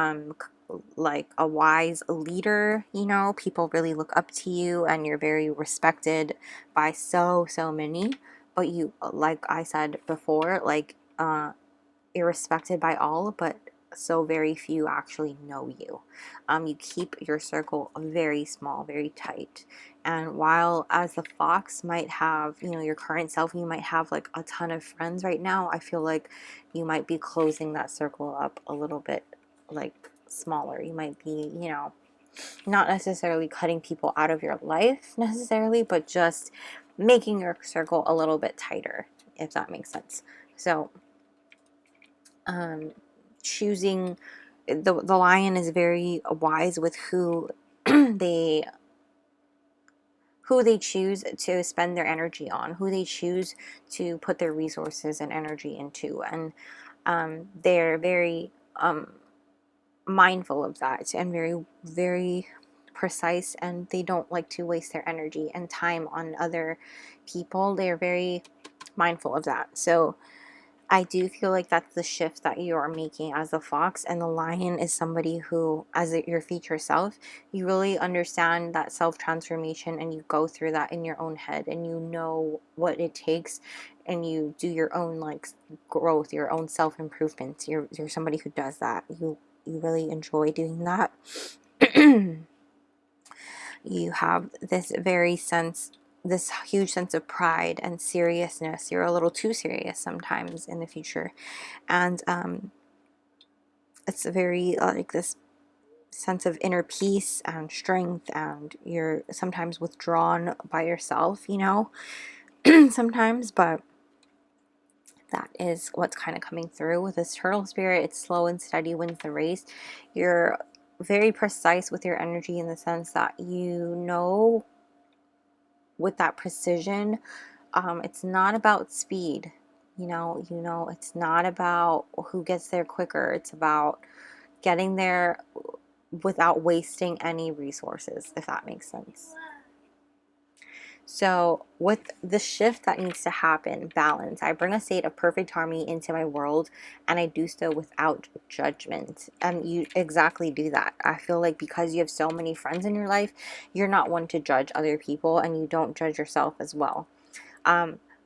like a wise leader, you know, people really look up to you, and you're very respected by so many. But you, like I said before, like you're respected by all, but so very few actually know you. You keep your circle very small, very tight. And while as the fox might have, you know, your current self, you might have like a ton of friends right now, I feel like you might be closing that circle up a little bit, like smaller. You might be, you know, not necessarily cutting people out of your life necessarily, but just making your circle a little bit tighter, if that makes sense. So choosing, the lion is very wise with who they choose to spend their energy on, who they choose to put their resources and energy into, and they're very mindful of that, and very precise, and they don't like to waste their energy and time on other people. They're very mindful of that. So I do feel like that's the shift that you are making as a fox, and the lion is somebody who, as your future self, you really understand that self-transformation, and you go through that in your own head, and you know what it takes, and you do your own like growth, your own self-improvement. You're somebody who does that. You really enjoy doing that. You have this this huge sense of pride and seriousness. You're a little too serious sometimes in the future. And it's a very like this sense of inner peace and strength, and you're sometimes withdrawn by yourself, you know, sometimes, but that is what's kind of coming through with this turtle spirit. It's slow and steady wins the race. You're very precise with your energy in the sense that you know, with that precision, it's not about speed. You know, it's not about who gets there quicker. It's about getting there without wasting any resources, if that makes sense. So with the shift that needs to happen, balance. I bring a state of perfect harmony into my world, and I do so without judgment. And you exactly do that. I feel like because you have so many friends in your life, you're not one to judge other people, and you don't judge yourself as well.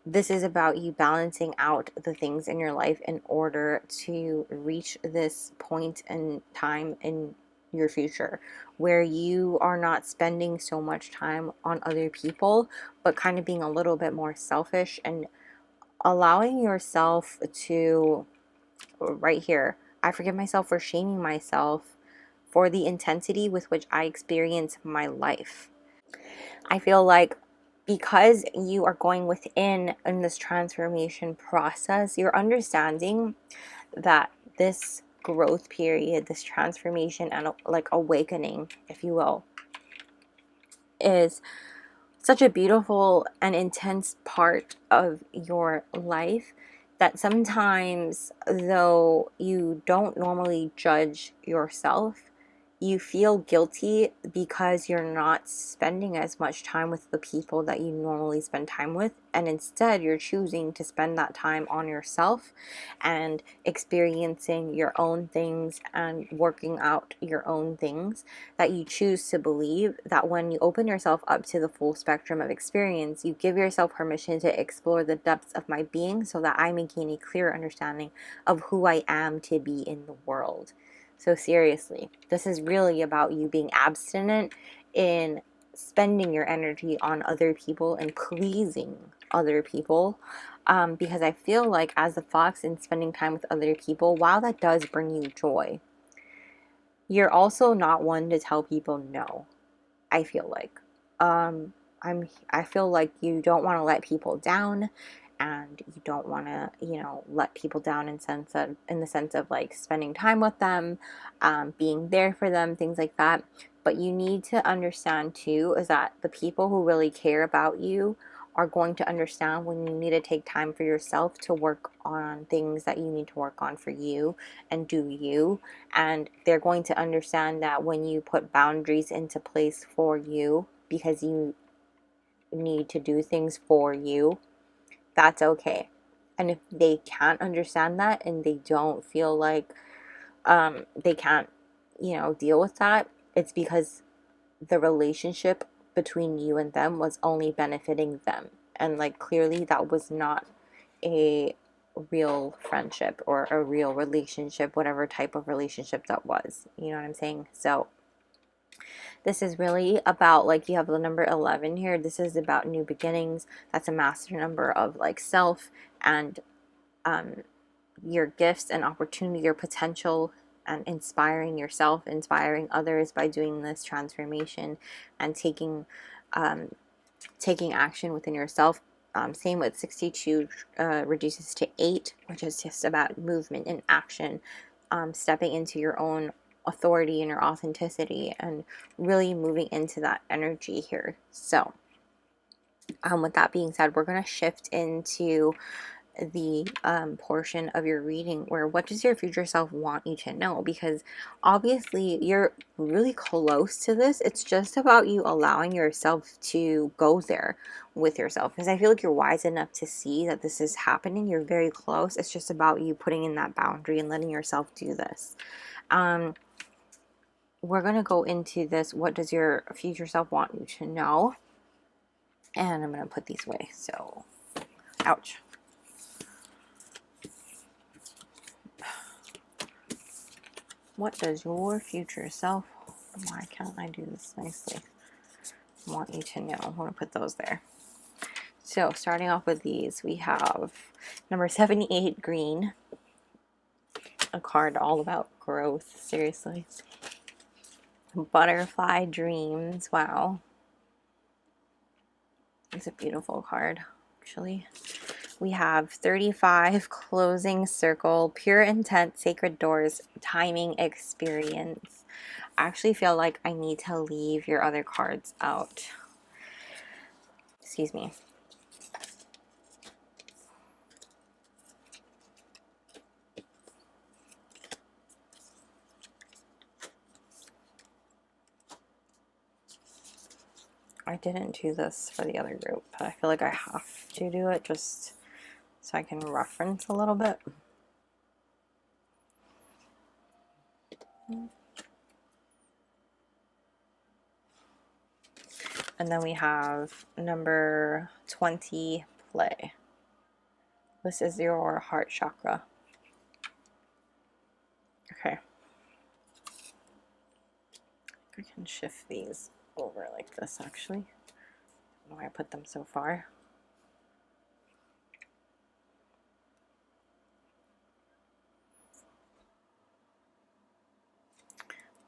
This is about you balancing out the things in your life in order to reach this point in time in your future where you are not spending so much time on other people, but kind of being a little bit more selfish and allowing yourself to, right here, I forgive myself for shaming myself for the intensity with which I experience my life. I feel like because you are going within in this transformation process, you're understanding that this growth period, this transformation and like awakening, if you will, is such a beautiful and intense part of your life that sometimes, though you don't normally judge yourself, you feel guilty because you're not spending as much time with the people that you normally spend time with, and instead you're choosing to spend that time on yourself and experiencing your own things and working out your own things. That you choose to believe that when you open yourself up to the full spectrum of experience, you give yourself permission to explore the depths of my being so that I may gain a clearer understanding of who I am to be in the world. So seriously, this is really about you being abstinent in spending your energy on other people and pleasing other people. Because I feel like as a fox in spending time with other people, while that does bring you joy, you're also not one to tell people no. I feel like I feel like you don't want to let people down, and you don't want to, you know, let people down in the sense of like spending time with them, being there for them, things like that. But you need to understand too is that the people who really care about you are going to understand when you need to take time for yourself to work on things that you need to work on for you and do you. And they're going to understand that when you put boundaries into place for you, because you need to do things for you, that's okay. And if they can't understand that and they don't feel like they can't, you know, deal with that, it's because the relationship between you and them was only benefiting them. And like clearly that was not a real friendship or a real relationship, whatever type of relationship that was. You know what I'm saying? So this is really about, like, you have the number 11 here. This is about new beginnings. That's a master number of like self and your gifts and opportunity, your potential, and inspiring yourself, inspiring others by doing this transformation and taking action within yourself. Same with 62 reduces to 8, which is just about movement and action, stepping into your own authority and your authenticity and really moving into that energy here. So with that being said, we're going to shift into the portion of your reading where what does your future self want you to know, because obviously you're really close to this. It's just about you allowing yourself to go there with yourself, because I feel like you're wise enough to see that this is happening. You're very close. It's just about you putting in that boundary and letting yourself do this. We're going to go into this, what does your future self want you to know, and I'm going to put these away. So ouch. What does your future self, why can't I do this nicely, want you to know? I'm going to put those there. So starting off with these, we have number 78, green. A card all about growth, seriously. Butterfly dreams, wow. It's a beautiful card, actually. We have 35, closing circle, pure intent, sacred doors, timing, experience. I actually feel like I need to leave your other cards out. Excuse me. I didn't do this for the other group, but I feel like I have to do it just so I can reference a little bit. And then we have number 20, play. This is your heart chakra. Okay. I can shift these over like this, actually. I don't know why I put them so far.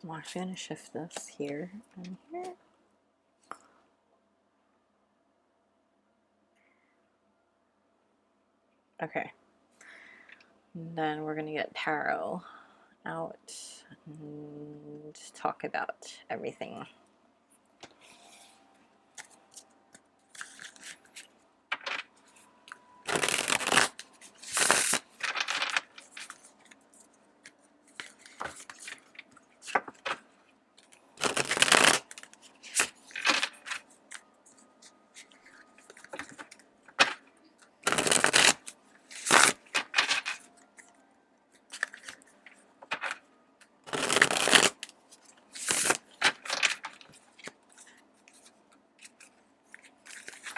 I'm actually going to shift this here and here. Okay. And then we're going to get tarot out and talk about everything.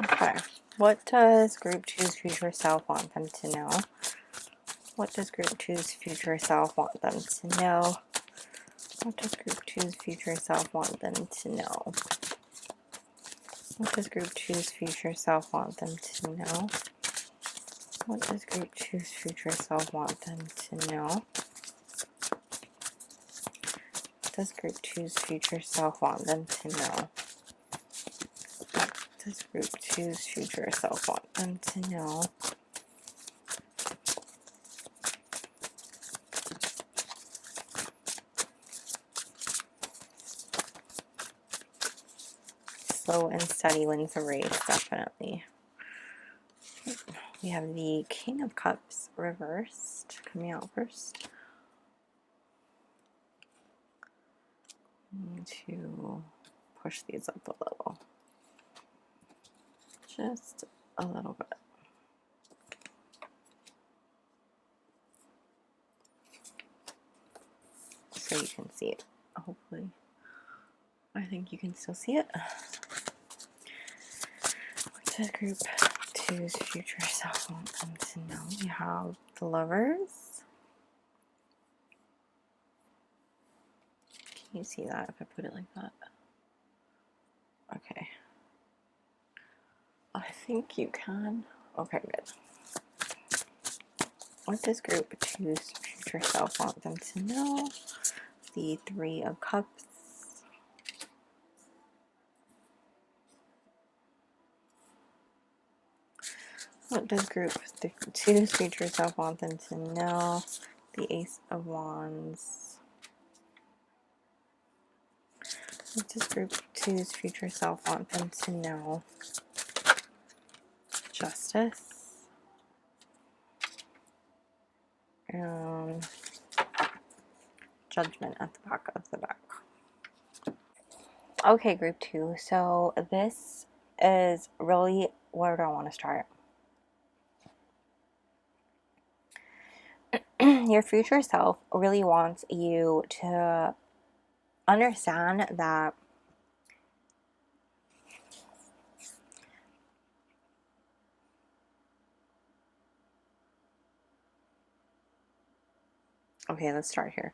Okay, what does Group 2's future self want them to know? What does Group 2's future self want them to know? What does Group 2's future self want them to know? What does Group 2's future self want them to know? What does Group 2's future self want them to know? What does Group 2's future self want them to know? What does Group 2's future self want them to know? Slow and steady wins the race, definitely. We have the King of Cups reversed coming out first. I'm going to push these up a little. just a little bit. So you can see it, hopefully. I think you can still see it. What does group 2's future self want them to know? We have the Lovers. Can you see that if I put it like that? Okay. I think you can. Okay, good. What does group 2's future self want them to know? The Three of Cups. What does group 2's future self want them to know? The Ace of Wands. What does group 2's future self want them to know? Justice. And Judgment at the back of the deck. Okay, group 2. So this is really, where do I want to start? Your future self really wants you to understand that okay, let's start here.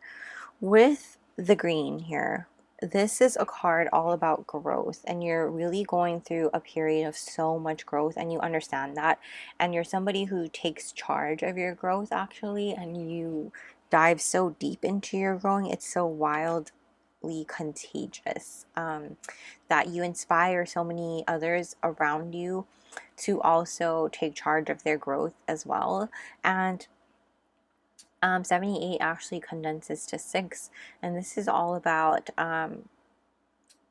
With the green here, this is a card all about growth, and you're really going through a period of so much growth, and you understand that, and you're somebody who takes charge of your growth actually, and you dive so deep into your growing. It's so wildly contagious, that you inspire so many others around you to also take charge of their growth as well. And 78 actually condenses to 6, and this is all about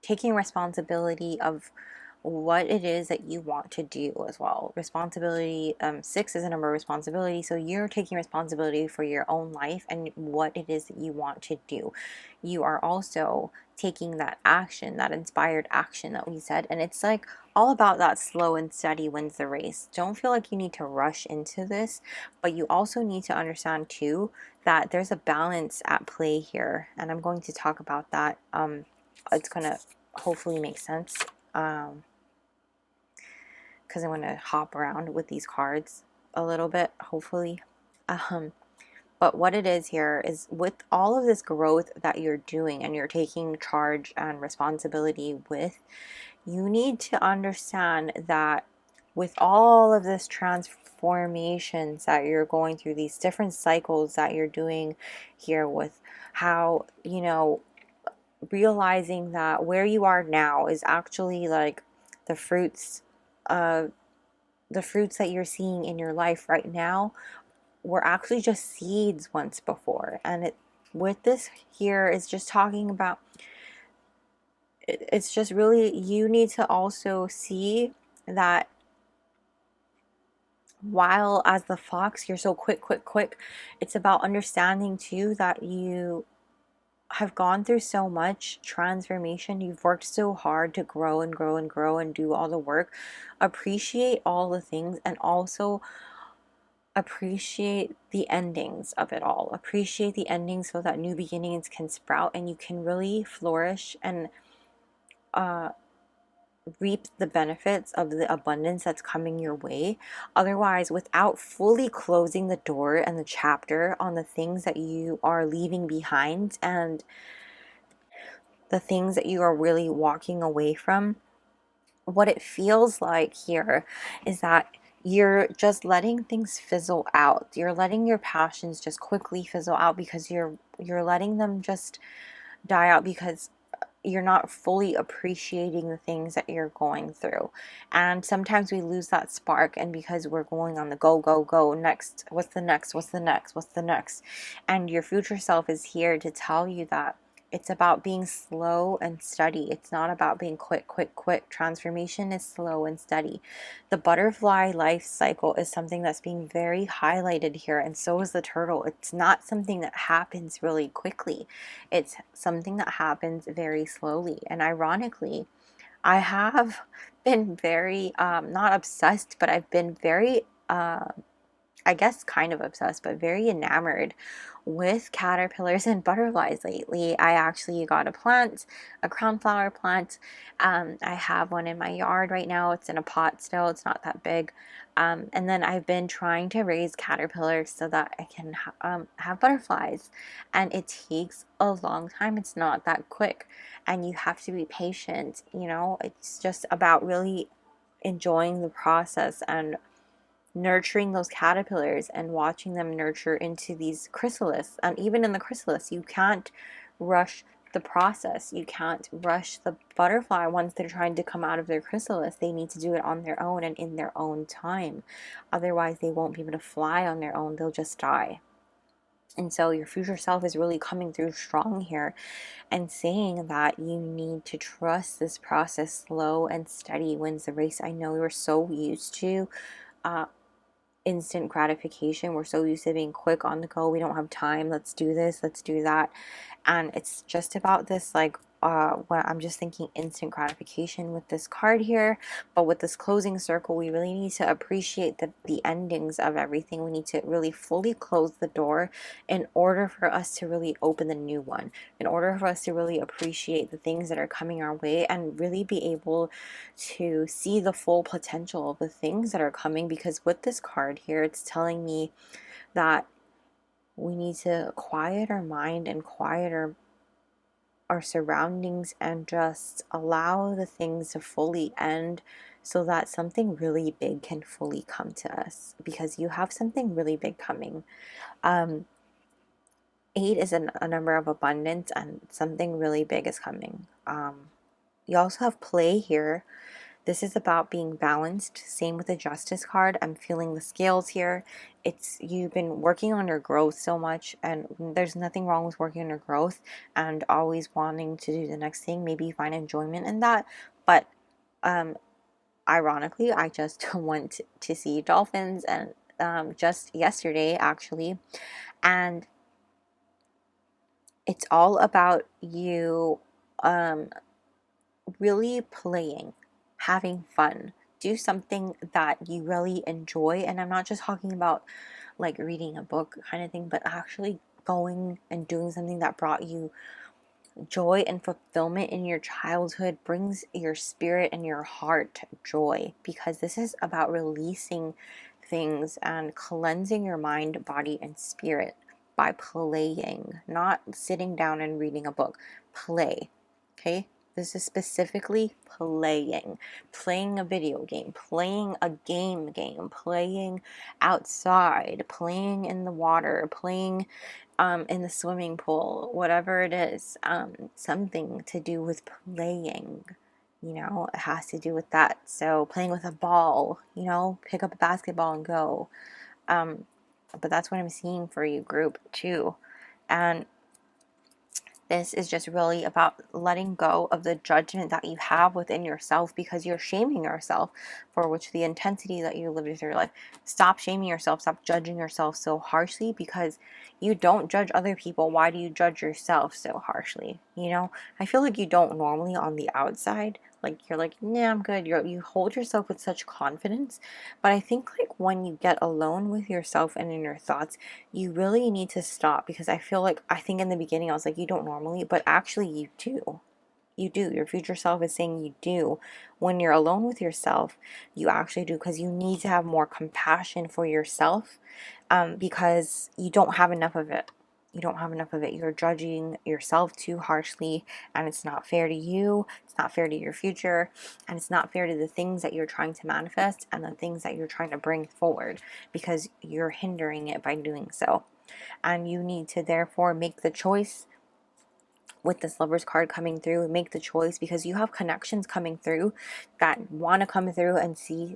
taking responsibility of what it is that you want to do as well. Responsibility, 6 is a number of responsibility, so you're taking responsibility for your own life and what it is that you want to do. You are also taking that action, that inspired action that we said, and it's like all about that slow and steady wins the race. Don't feel like you need to rush into this, but you also need to understand too that there's a balance at play here, and I'm going to talk about that. It's gonna hopefully make sense, because I want to hop around with these cards a little bit, hopefully. But what it is here is, with all of this growth that you're doing and you're taking charge and responsibility with, you need to understand that with all of this transformations that you're going through, these different cycles that you're doing here, with how, you know, realizing that where you are now is actually like the fruits that you're seeing in your life right now were actually just seeds once before. And it, with this here, is just talking about, it's just really, you need to also see that while as the fox you're so quick, it's about understanding too that you have gone through so much transformation. You've worked so hard to grow and grow and grow and do all the work. Appreciate all the things, and also appreciate the endings of it all. Appreciate the endings so that new beginnings can sprout and you can really flourish and reap the benefits of the abundance that's coming your way. Otherwise, without fully closing the door and the chapter on the things that you are leaving behind and the things that you are really walking away from, what it feels like here is that you're just letting things fizzle out. You're letting your passions just quickly fizzle out because you're letting them just die out because you're not fully appreciating the things that you're going through. And sometimes we lose that spark, and because we're going on the go, go, go, next, what's the next, what's the next, what's the next? And your future self is here to tell you that it's about being slow and steady. It's not about being quick, quick, quick. Transformation is slow and steady. The butterfly life cycle is something that's being very highlighted here, and so is the turtle. It's not something that happens really quickly. It's something that happens very slowly. And ironically, I have been very, not obsessed, but I've been very, I guess kind of obsessed, but very enamored with caterpillars and butterflies lately. I actually got a plant, a crown flower plant. I have one in my yard right now. It's in a pot still, it's not that big. And then I've been trying to raise caterpillars so that I can have butterflies. And it takes a long time, it's not that quick. And you have to be patient, you know, it's just about really enjoying the process and nurturing those caterpillars and watching them nurture into these chrysalis. And even in the chrysalis, you can't rush the process. You can't rush the butterfly once they're trying to come out of their chrysalis. They need to do it on their own and in their own time. Otherwise, they won't be able to fly on their own. They'll just die. And so your future self is really coming through strong here and saying that you need to trust this process. Slow and steady wins the race. I know you're so used to uh, instant gratification. We're so used to being quick on the go. We don't have time. Let's do this, let's do that. And it's just about this, like, what I'm just thinking instant gratification with this card here. But with this closing circle, we really need to appreciate the endings of everything. We need to really fully close the door in order for us to really open the new one, in order for us to really appreciate the things that are coming our way and really be able to see the full potential of the things that are coming. Because with this card here, it's telling me that we need to quiet our mind and quiet our surroundings and just allow the things to fully end so that something really big can fully come to us, because you have something really big coming. 8 is a number of abundance, and something really big is coming. You also have play here. This is about being balanced. Same with the Justice card. I'm feeling the scales here. It's you've been working on your growth so much, and there's nothing wrong with working on your growth and always wanting to do the next thing. Maybe you find enjoyment in that. But ironically, I just went to see dolphins and just yesterday actually, and it's all about you really playing, having fun. Do something that you really enjoy. And I'm not just talking about like reading a book kind of thing, but actually going and doing something that brought you joy and fulfillment in your childhood, brings your spirit and your heart joy, because this is about releasing things and cleansing your mind, body, and spirit by playing, not sitting down and reading a book. Play. Okay? This is specifically playing a video game, playing a game, playing outside, playing in the water, playing in the swimming pool, whatever it is, something to do with playing. You know, it has to do with that. So playing with a ball, you know, pick up a basketball and go. But that's what I'm seeing for you, group, too. And this is just really about letting go of the judgment that you have within yourself, because you're shaming yourself for which the intensity that you live through your life. Stop shaming yourself. Stop judging yourself so harshly, because you don't judge other people. Why do you judge yourself so harshly? You know, I feel like you don't normally on the outside. Like you're like, nah, I'm good. You hold yourself with such confidence. But I think like when you get alone with yourself and in your thoughts, you really need to stop, because I feel like, I think in the beginning I was like, you don't normally, but actually you do. You do. Your future self is saying you do. When you're alone with yourself, you actually do, because you need to have more compassion for yourself, because you don't have enough of it. You don't have enough of it. You're judging yourself too harshly, and it's not fair to you. It's not fair to your future, and it's not fair to the things that you're trying to manifest and the things that you're trying to bring forward, because you're hindering it by doing so. And you need to therefore make the choice. With this Lovers card coming through, make the choice, because you have connections coming through that want to come through and see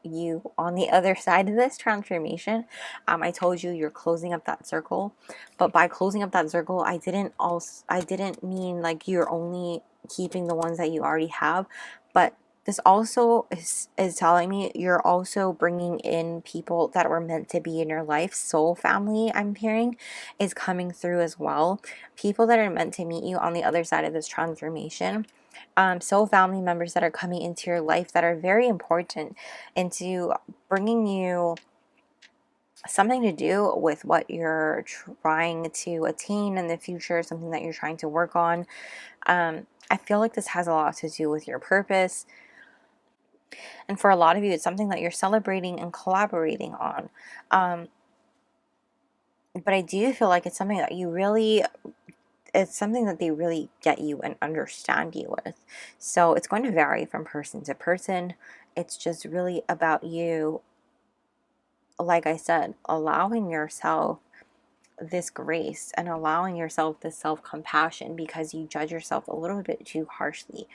you on the other side of this transformation. I told you you're closing up that circle, but by closing up that circle, I didn't mean like you're only keeping the ones that you already have, but this also is telling me you're also bringing in people that were meant to be in your life. Soul family, I'm hearing, is coming through as well. People that are meant to meet you on the other side of this transformation. soul family members that are coming into your life that are very important into bringing you something to do with what you're trying to attain in the future, something that you're trying to work on. I feel like this has a lot to do with your purpose. And for a lot of you, it's something that you're celebrating and collaborating on. But I do feel like it's something that it's something that they really get you and understand you with. So it's going to vary from person to person. It's just really about you, like I said, allowing yourself this grace and allowing yourself this self-compassion because you judge yourself a little bit too harshly.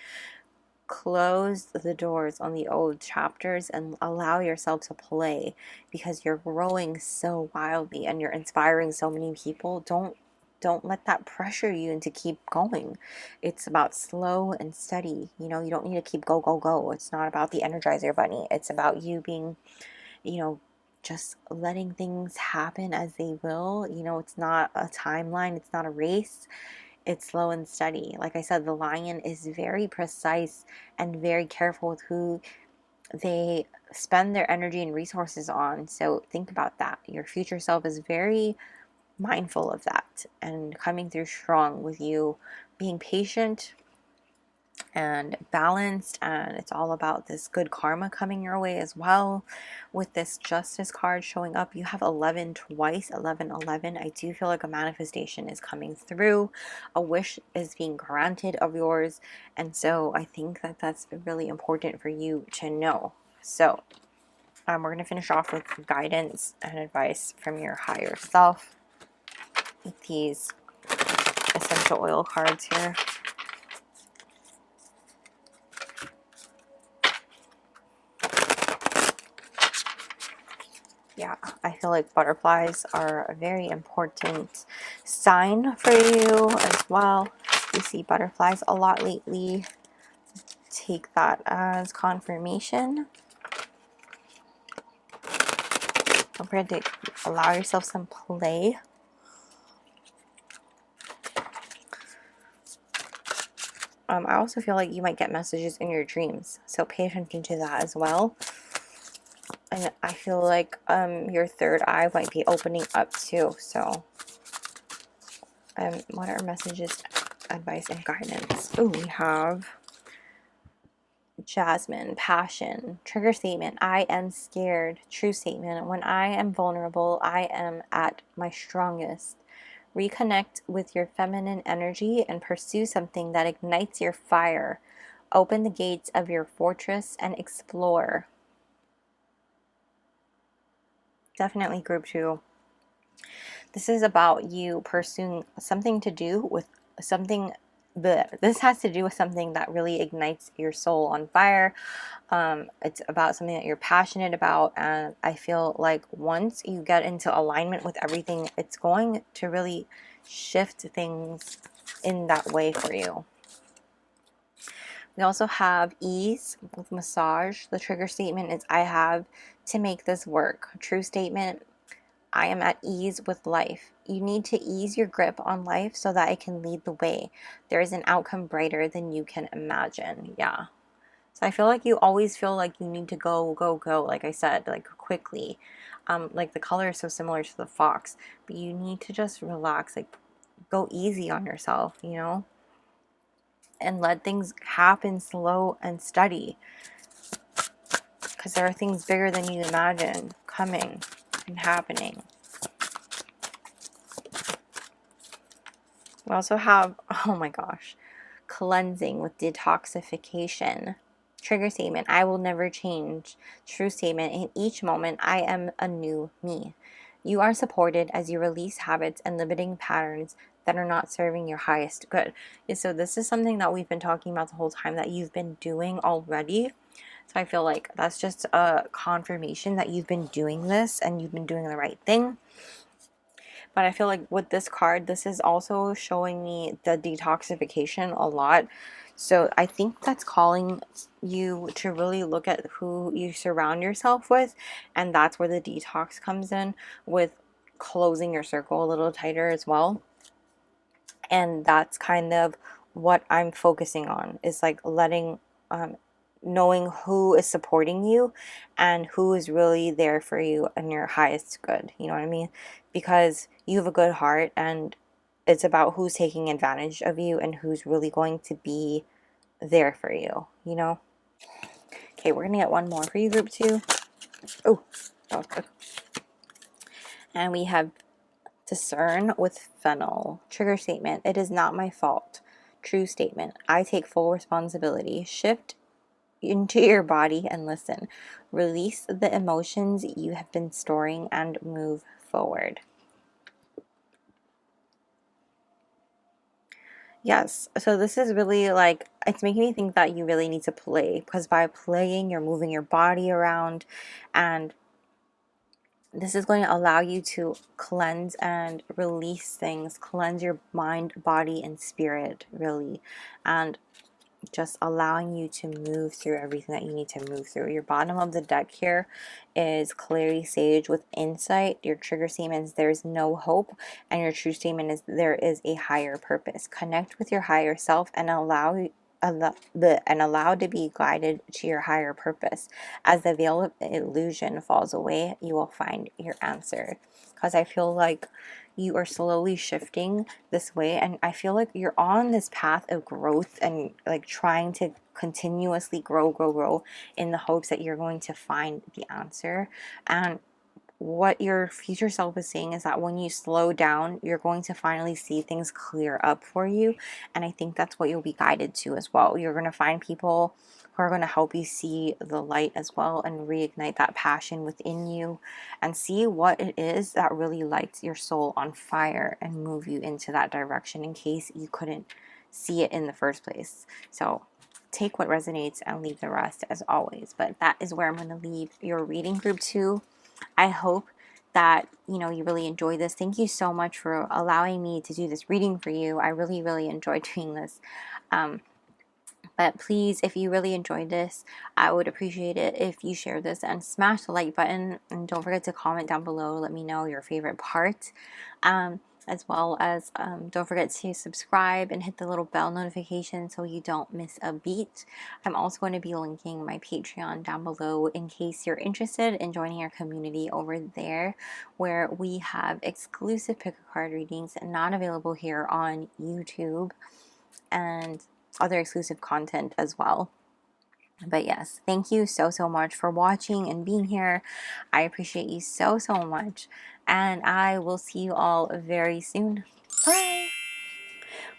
Close the doors on the old chapters and allow yourself to play because you're growing so wildly and you're inspiring so many people. Don't let that pressure you into keep going. It's about slow and steady. You know, you don't need to keep go, go, go. It's not about the Energizer Bunny. It's about you being, you know, just letting things happen as they will. You know, it's not a timeline. It's not a race. It's slow and steady. Like I said, the lion is very precise and very careful with who they spend their energy and resources on. So think about that. Your future self is very mindful of that and coming through strong with you being patient and balanced, and it's all about this good karma coming your way as well. With this justice card showing up, you have 11 twice, 11 11. I do feel like a manifestation is coming through, a wish is being granted of yours, and so I think that that's really important for you to know. So we're going to finish off with guidance and advice from your higher self with these essential oil cards here. Yeah, I feel like butterflies are a very important sign for you as well. You see butterflies a lot lately. Take that as confirmation. Don't forget to allow yourself some play. I also feel like you might get messages in your dreams, so pay attention to that as well. And I feel like your third eye might be opening up too. So what are messages, advice, and guidance? Oh, we have Jasmine, passion, trigger statement, I am scared, true statement, when I am vulnerable, I am at my strongest. Reconnect with your feminine energy and pursue something that ignites your fire. Open the gates of your fortress and explore. Definitely group 2. This is about you pursuing something to do with something. This has to do with something that really ignites your soul on fire. It's about something that you're passionate about, and I feel like once you get into alignment with everything, it's going to really shift things in that way for you. We also have ease with massage. The trigger statement is I have to make this work. True statement, I am at ease with life. You need to ease your grip on life so that it can lead the way. There is an outcome brighter than you can imagine. Yeah. So I feel like you always feel like you need to go, go, go, like I said, like quickly. Like the color is so similar to the fox, but you need to just relax, like go easy on yourself, you know? And let things happen slow and steady. Because there are things bigger than you imagine coming and happening. We also have, oh my gosh, cleansing with detoxification. Trigger statement, I will never change. True statement, in each moment, I am a new me. You are supported as you release habits and limiting patterns that are not serving your highest good. And so this is something that we've been talking about the whole time that you've been doing already. So I feel like that's just a confirmation that you've been doing this and you've been doing the right thing. But I feel like with this card, this is also showing me the detoxification a lot. So I think that's calling you to really look at who you surround yourself with. And that's where the detox comes in, with closing your circle a little tighter as well. And that's kind of what I'm focusing on is like letting, knowing who is supporting you and who is really there for you and your highest good. You know what I mean? Because you have a good heart, and it's about who's taking advantage of you and who's really going to be there for you, you know? Okay, we're gonna get one more for you, group 2. Oh, that was good. And we have discern with fennel. Trigger statement: it is not my fault. True statement: I take full responsibility. Shift into your body and listen. Release the emotions you have been storing and move forward. Yes, so this is really like, it's making me think that you really need to play, because by playing, you're moving your body around, and this is going to allow you to cleanse and release things, cleanse your mind, body, and spirit, really, and just allowing you to move through everything that you need to move through. Your bottom of the deck here is clearly sage with insight. Your trigger statement is there's no hope, and your true statement is there is a higher purpose. Connect with your higher self and allow to be guided to your higher purpose. As the veil of illusion falls away, you will find your answer. Because I feel like you are slowly shifting this way, and I feel like you're on this path of growth and like trying to continuously grow in the hopes that you're going to find the answer. And what your future self is saying is that when you slow down, you're going to finally see things clear up for you. And I think that's what you'll be guided to as well. You're going to find people who are going to help you see the light as well, and reignite that passion within you, and see what it is that really lights your soul on fire and move you into that direction, in case you couldn't see it in the first place. So take what resonates and leave the rest, as always. But that is where I'm going to leave your reading, group 2. I hope that, you know, you really enjoy this. Thank you so much for allowing me to do this reading for you. I really, really enjoyed doing this. But please, if you really enjoyed this, I would appreciate it if you share this and smash the like button. And don't forget to comment down below. Let me know your favorite part. As well as don't forget to subscribe and hit the little bell notification so you don't miss a beat. I'm also going to be linking my Patreon down below in case you're interested in joining our community over there, where we have exclusive pick a card readings not available here on YouTube, and other exclusive content as well. But yes, thank you so much for watching and being here. I appreciate you so much, and I will see you all very soon. Bye.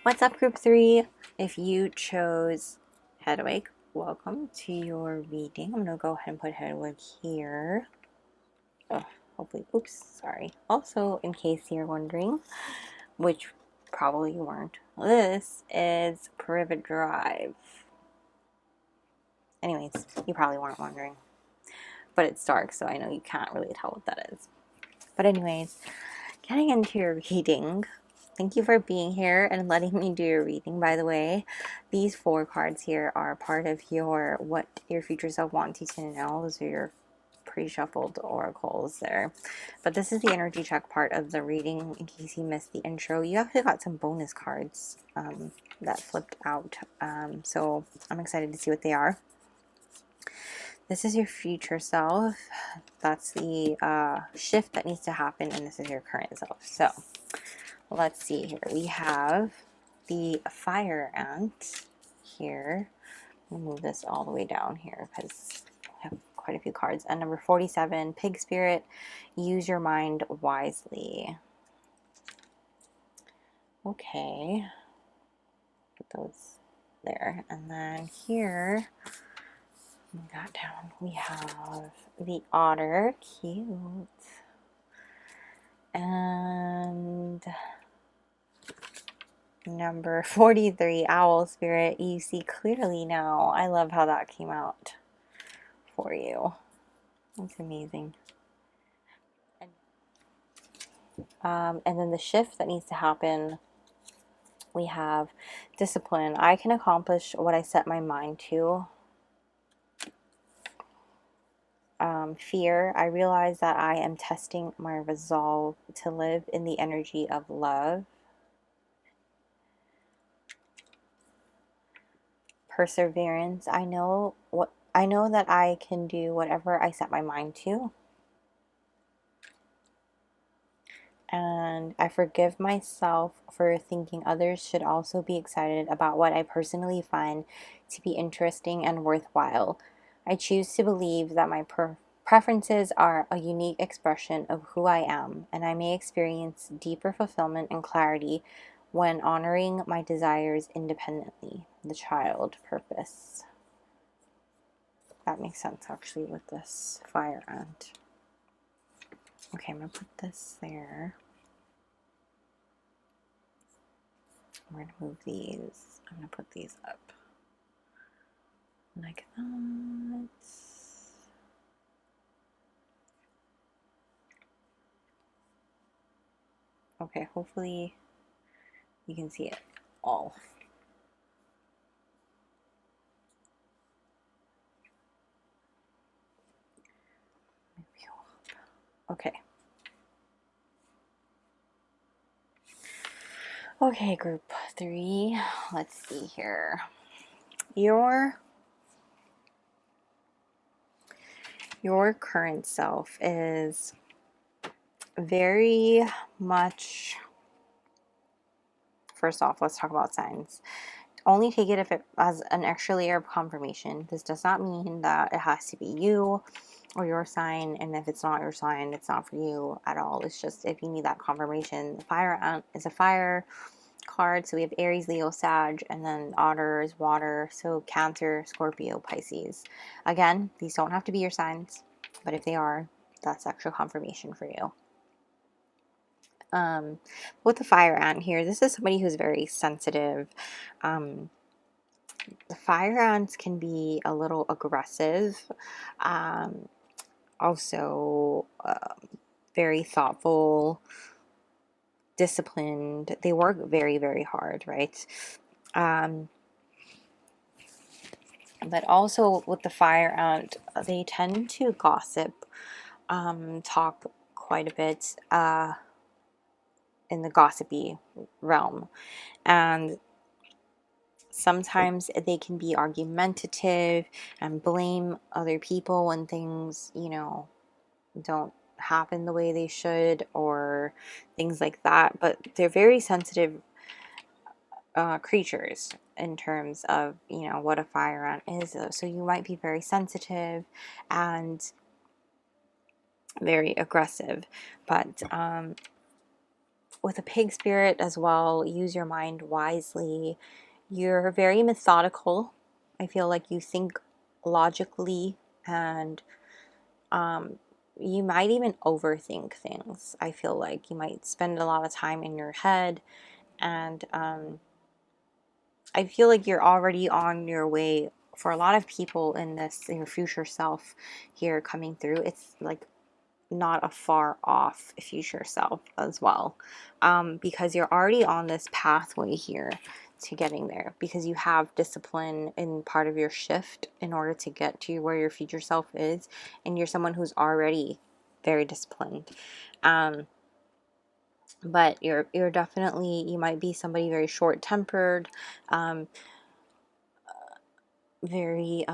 What's up, group 3? If you chose Hedwig, welcome to your reading. I'm gonna go ahead and put Hedwig here. Oh, hopefully, oops, sorry. Also, in case you're wondering, which probably you weren't, this is Privet Drive. Anyways, you probably weren't wondering, but it's dark, so I know you can't really tell what that is. But anyways, getting into your reading, thank you for being here and letting me do your reading. By the way, these 4 cards here are part of your what your future self wants you to know. Those are your pre-shuffled oracles there. But this is the energy check part of the reading, in case you missed the intro. You actually got some bonus cards that flipped out. So I'm excited to see what they are. This is your future self. That's the shift that needs to happen, and this is your current self. So let's see here. We have the fire ant here. I'll move this all the way down here because I have quite a few cards. And number 47, pig spirit. Use your mind wisely. Okay. Put those there. And then here, move that down. We have the otter. Cute. And number 43, owl spirit. You see clearly now. I love how that came out for you. That's amazing. And then the shift that needs to happen, we have discipline. I can accomplish what I set my mind to. Fear. I realize that I am testing my resolve to live in the energy of love. perseverance. I know that I can do whatever I set my mind to. And I forgive myself for thinking others should also be excited about what I personally find to be interesting and worthwhile. I choose to believe that my preferences are a unique expression of who I am, and I may experience deeper fulfillment and clarity when honoring my desires independently. The child purpose. That makes sense actually with this fire ant. Okay, I'm going to put this there. I'm going to move these. I'm going to put these up like that. Okay, hopefully you can see it all. Okay. Okay, group 3. Let's see here. Your current self is very much, first off, let's talk about signs. Only take it if it has an extra layer of confirmation. This does not mean that it has to be you or your sign, and if it's not your sign, it's not for you at all. It's just if you need that confirmation. The fire ant is a fire card, so we have Aries, Leo, Sag, and then Otter is water, so Cancer, Scorpio, Pisces. Again, these don't have to be your signs, but if they are, that's extra confirmation for you. With the fire ant here, this is somebody who's very sensitive. The fire ants can be a little aggressive, also very thoughtful, disciplined. They work very, very hard, right? But also with the fire ant, they tend to gossip, talk quite a bit in the gossipy realm. And sometimes they can be argumentative and blame other people when things, you know, don't happen the way they should or things like that. But they're very sensitive creatures in terms of, you know, what a fire ant is. So you might be very sensitive and very aggressive. But with a pig spirit as well, use your mind wisely. You're very methodical. I feel like you think logically, and you might even overthink things. I feel like you might spend a lot of time in your head, and I feel like you're already on your way. For a lot of people in this, your future self here coming through, it's like not a far off future self as well, because you're already on this pathway here to getting there, because you have discipline in part of your shift in order to get to where your future self is, and you're someone who's already very disciplined. But you're definitely, you might be somebody very short-tempered, very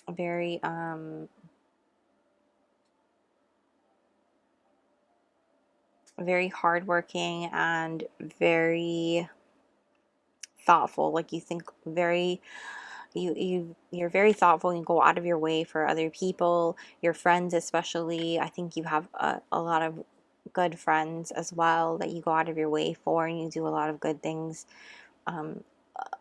very very hardworking and very thoughtful. Like you think very, you're very thoughtful and you go out of your way for other people, your friends especially. I think you have a lot of good friends as well that you go out of your way for, and you do a lot of good things, a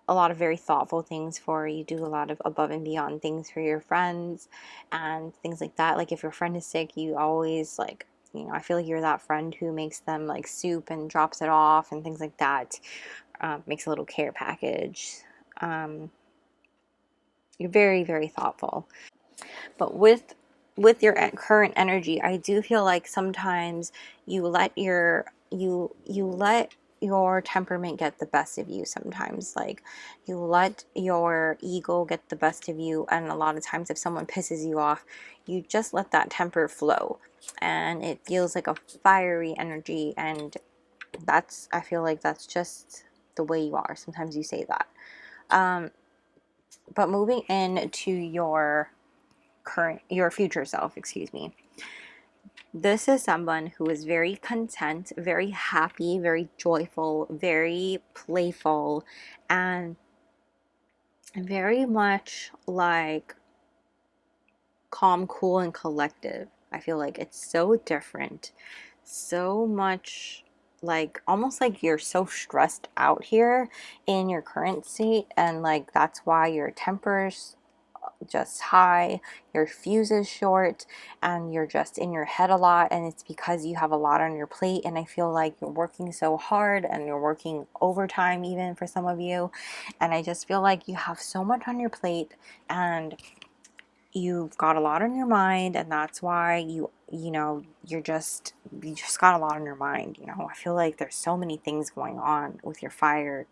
lot of very thoughtful things for. You do a lot of above and beyond things for your friends and things like that. Like if your friend is sick, you always, like, you know, I feel like you're that friend who makes them like soup and drops it off and things like that. Makes a little care package. You're very, very thoughtful. But with your current energy, I do feel like sometimes you let your temperament get the best of you sometimes. Like you let your ego get the best of you, and a lot of times if someone pisses you off, you just let that temper flow, and it feels like a fiery energy, and I feel like that's just the way you are. Sometimes you say that. But moving into your future self, excuse me. This is someone who is very content, very happy, very joyful, very playful, and very much like calm, cool, and collective. I feel like it's so different. So much like almost like you're so stressed out here in your current state, and like that's why your temper's just high, your fuse is short, and you're just in your head a lot, and it's because you have a lot on your plate. And I feel like you're working so hard and you're working overtime even for some of you, and I just feel like you have so much on your plate and you've got a lot on your mind, and that's why you just got a lot on your mind. I feel like there's so many things going on with your fire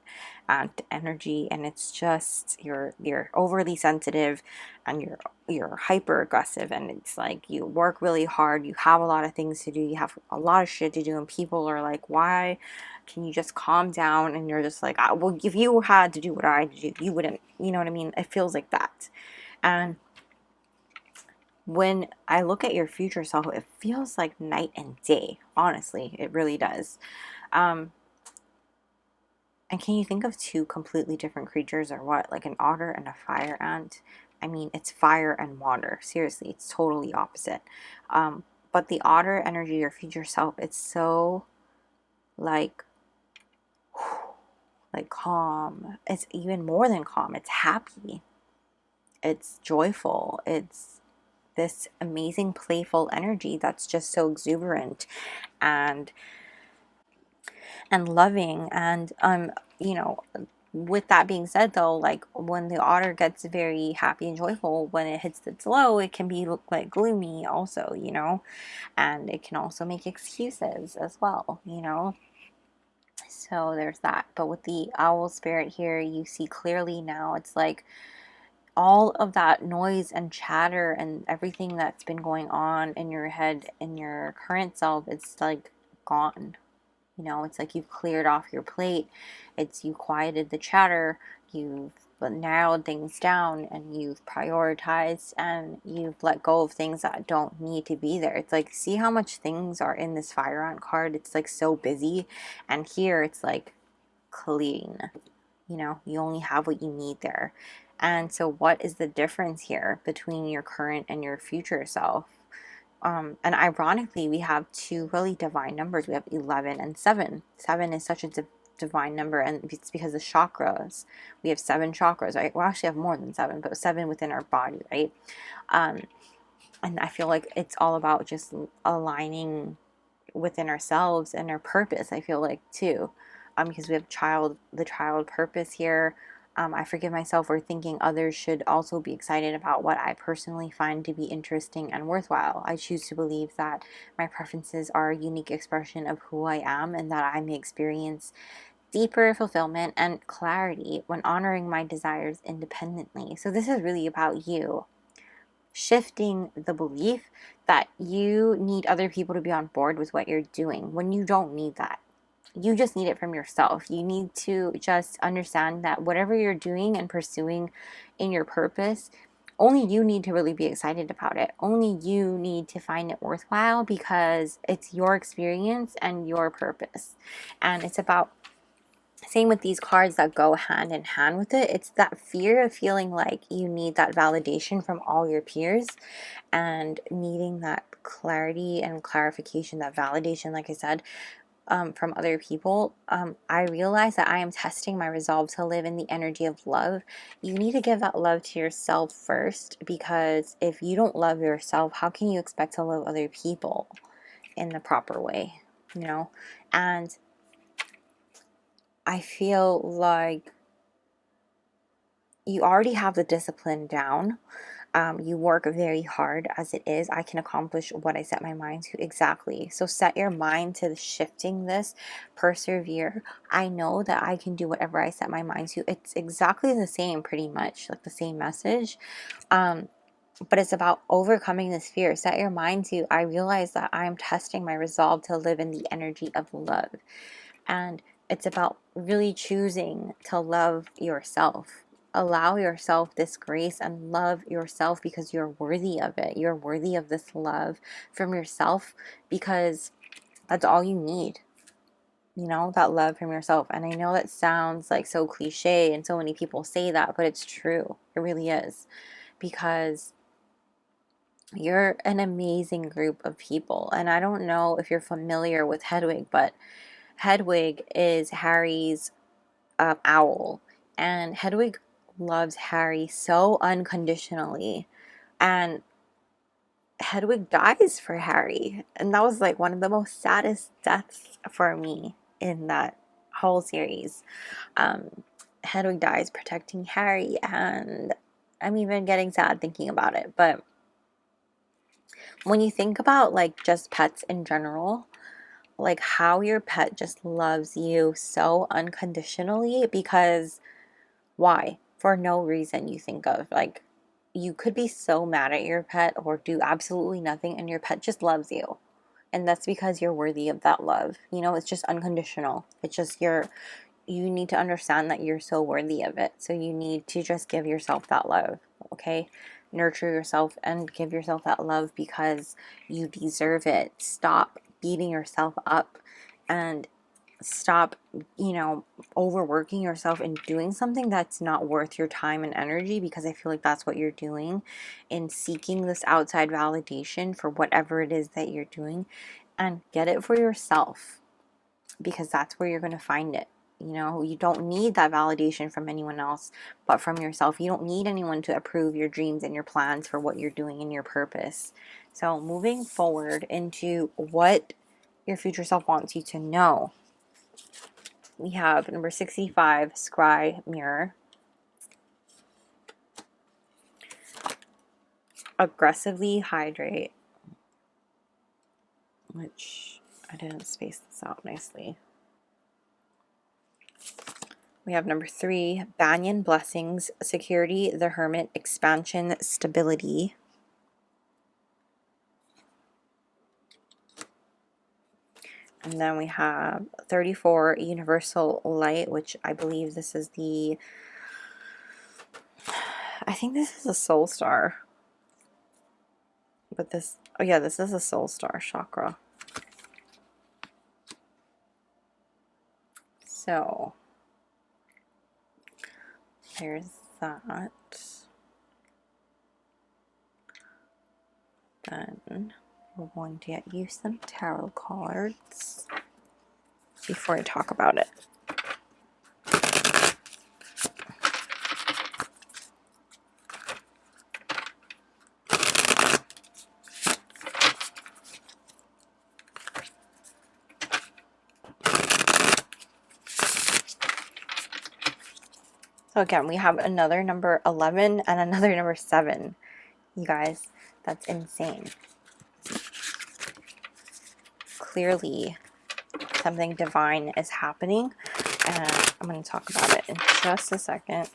and energy, and it's just you're overly sensitive, and you're hyper aggressive, and it's like you work really hard, you have a lot of things to do, you have a lot of shit to do, and people are like, why can you just calm down? And you're just like, well, if you had to do what I do, you wouldn't, you know what I mean? It feels like that. And when I look at your future self, it feels like night and day. Honestly, it really does. And can you think of two completely different creatures or what? Like an otter and a fire ant? I mean, it's fire and water. Seriously, it's totally opposite. But the otter energy, your future self, it's so like calm. It's even more than calm. It's happy. It's joyful. It's this amazing playful energy that's just so exuberant and loving. And with that being said, though, like when the otter gets very happy and joyful, when it hits its low, it can be like gloomy also, and it can also make excuses as well, so there's that. But with the owl spirit here, you see clearly now. It's like all of that noise and chatter and everything that's been going on in your head, in your current self, it's like gone. It's like you've cleared off your plate. You quieted the chatter, you've narrowed things down, and you've prioritized, and you've let go of things that don't need to be there. It's like, see how much things are in this fire ant card? It's like so busy, and here it's like clean. You only have what you need there. And so what is the difference here between your current and your future self? And ironically, we have two really divine numbers. We have 11 and 7. 7 is such a divine number, and it's because of chakras. We have 7 chakras, right? We actually have more than 7, but 7 within our body, right? And I feel like it's all about just aligning within ourselves and our purpose, I feel like, too. Because we have the child purpose here. I forgive myself for thinking others should also be excited about what I personally find to be interesting and worthwhile. I choose to believe that my preferences are a unique expression of who I am, and that I may experience deeper fulfillment and clarity when honoring my desires independently. So this is really about you shifting the belief that you need other people to be on board with what you're doing when you don't need that. You just need it from yourself. You need to just understand that whatever you're doing and pursuing in your purpose, only you need to really be excited about it. Only you need to find it worthwhile, because it's your experience and your purpose. And it's about, same with these cards that go hand in hand with it, it's that fear of feeling like you need that validation from all your peers, and needing that clarity and clarification, that validation, like I said, from other people. I realize that I am testing my resolve to live in the energy of love. You need to give that love to yourself first, because if you don't love yourself, how can you expect to love other people in the proper way? And I feel like you already have the discipline down. You work very hard as it is. I can accomplish what I set my mind to. Exactly. So set your mind to shifting this. Persevere. I know that I can do whatever I set my mind to. It's exactly the same, pretty much, like the same message. But it's about overcoming this fear. Set your mind to, I realize that I am testing my resolve to live in the energy of love. And it's about really choosing to love yourself. Allow yourself this grace and love yourself because you're worthy of it. You're worthy of this love from yourself because that's all you need. You know, that love from yourself. And I know that sounds like so cliche and so many people say that, but it's true. It really is. Because you're an amazing group of people. And I don't know if you're familiar with Hedwig, but Hedwig is Harry's owl. And Hedwig loves Harry so unconditionally. And Hedwig dies for Harry. And that was like one of the most saddest deaths for me in that whole series. Hedwig dies protecting Harry, and I'm even getting sad thinking about it. But when you think about like just pets in general, like how your pet just loves you so unconditionally, because why? For no reason you think of. Like, you could be so mad at your pet or do absolutely nothing and your pet just loves you. And that's because you're worthy of that love. You know, it's just unconditional. It's just you need to understand that you're so worthy of it. So you need to just give yourself that love, okay? Nurture yourself and give yourself that love because you deserve it. Stop beating yourself up and stop, you know, overworking yourself and doing something that's not worth your time and energy, because I feel like that's what you're doing in seeking this outside validation for whatever it is that you're doing. And get it for yourself, because that's where you're going to find it. You know, you don't need that validation from anyone else but from yourself. You don't need anyone to approve your dreams and your plans for what you're doing and your purpose. So moving forward into what your future self wants you to know, we have number 65, Scry Mirror. Aggressively hydrate, which I didn't space this out nicely. We have number 3, Banyan Blessings, Security, the Hermit, Expansion, Stability. And then we have 34, Universal Light, which I believe this is the, I think this is a soul star. But this, oh yeah, this is a soul star chakra. So there's that. Then we're going to get you some tarot cards before I talk about it. So again, we have another number 11 and another number 7. You guys, that's insane. Clearly, something divine is happening, and I'm going to talk about it in just a second.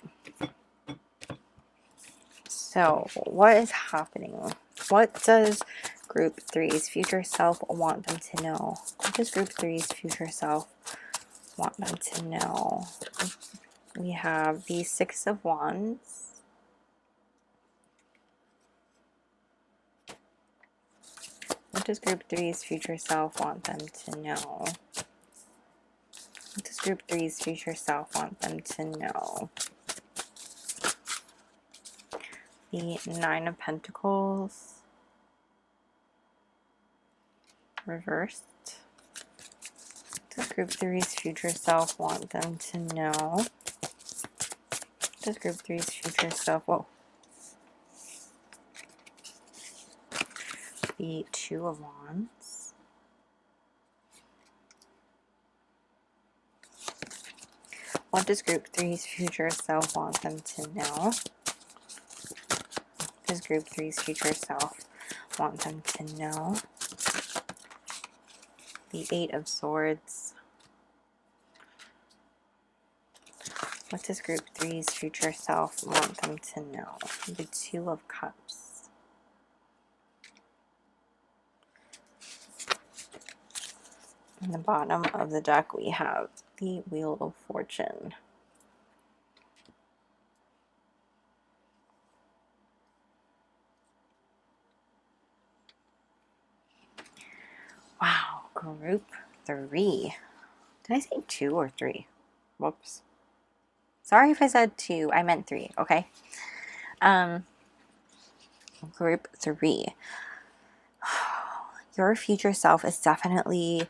So, what is happening? What does Group 3's future self want them to know? What does Group 3's future self want them to know? We have the 6 of Wands. What does Group 3's future self want them to know? What does Group 3's future self want them to know? The 9 of Pentacles. Reversed. What does Group 3's future self want them to know? What does Group 3's future self... Whoa. The 2 of Wands. What does Group 3's future self want them to know? What does Group 3's future self want them to know? The 8 of Swords. What does Group 3's future self want them to know? The 2 of Cups. In the bottom of the deck, we have the Wheel of Fortune. Wow, group 3. Did I say 2 or 3? Whoops. Sorry if I said 2. I meant 3, okay? Group 3. Your future self is definitely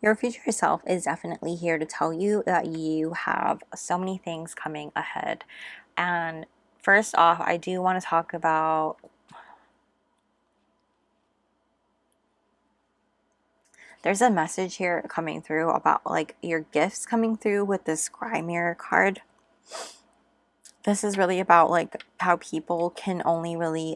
here to tell you that you have so many things coming ahead. And first off, I do want to talk about, there's a message here coming through about like your gifts coming through with this Scry Mirror card. This is really about like how people can only really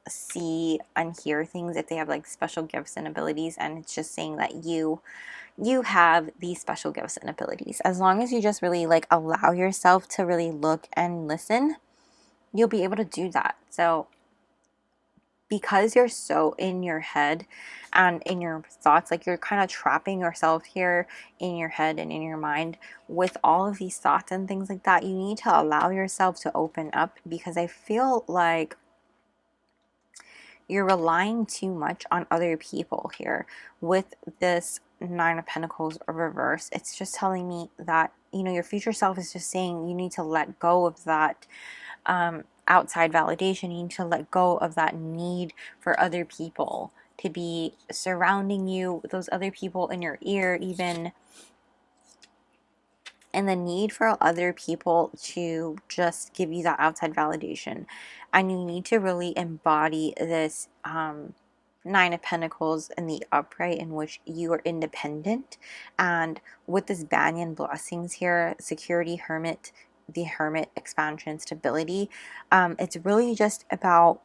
see and hear things if they have like special gifts and abilities, and it's just saying that you have these special gifts and abilities. As long as you just really like allow yourself to really look and listen, you'll be able to do that. So because you're so in your head and in your thoughts, like you're kind of trapping yourself here in your head and in your mind with all of these thoughts and things like that, you need to allow yourself to open up, because I feel like you're relying too much on other people here with this Nine of Pentacles reverse. It's just telling me that, you know, your future self is just saying you need to let go of that outside validation. You need to let go of that need for other people to be surrounding you, those other people in your ear even, and the need for other people to just give you that outside validation. And you need to really embody this Nine of Pentacles in the upright, in which you are independent. And with this Banyan blessings here, security, hermit, the hermit, expansion, stability, it's really just about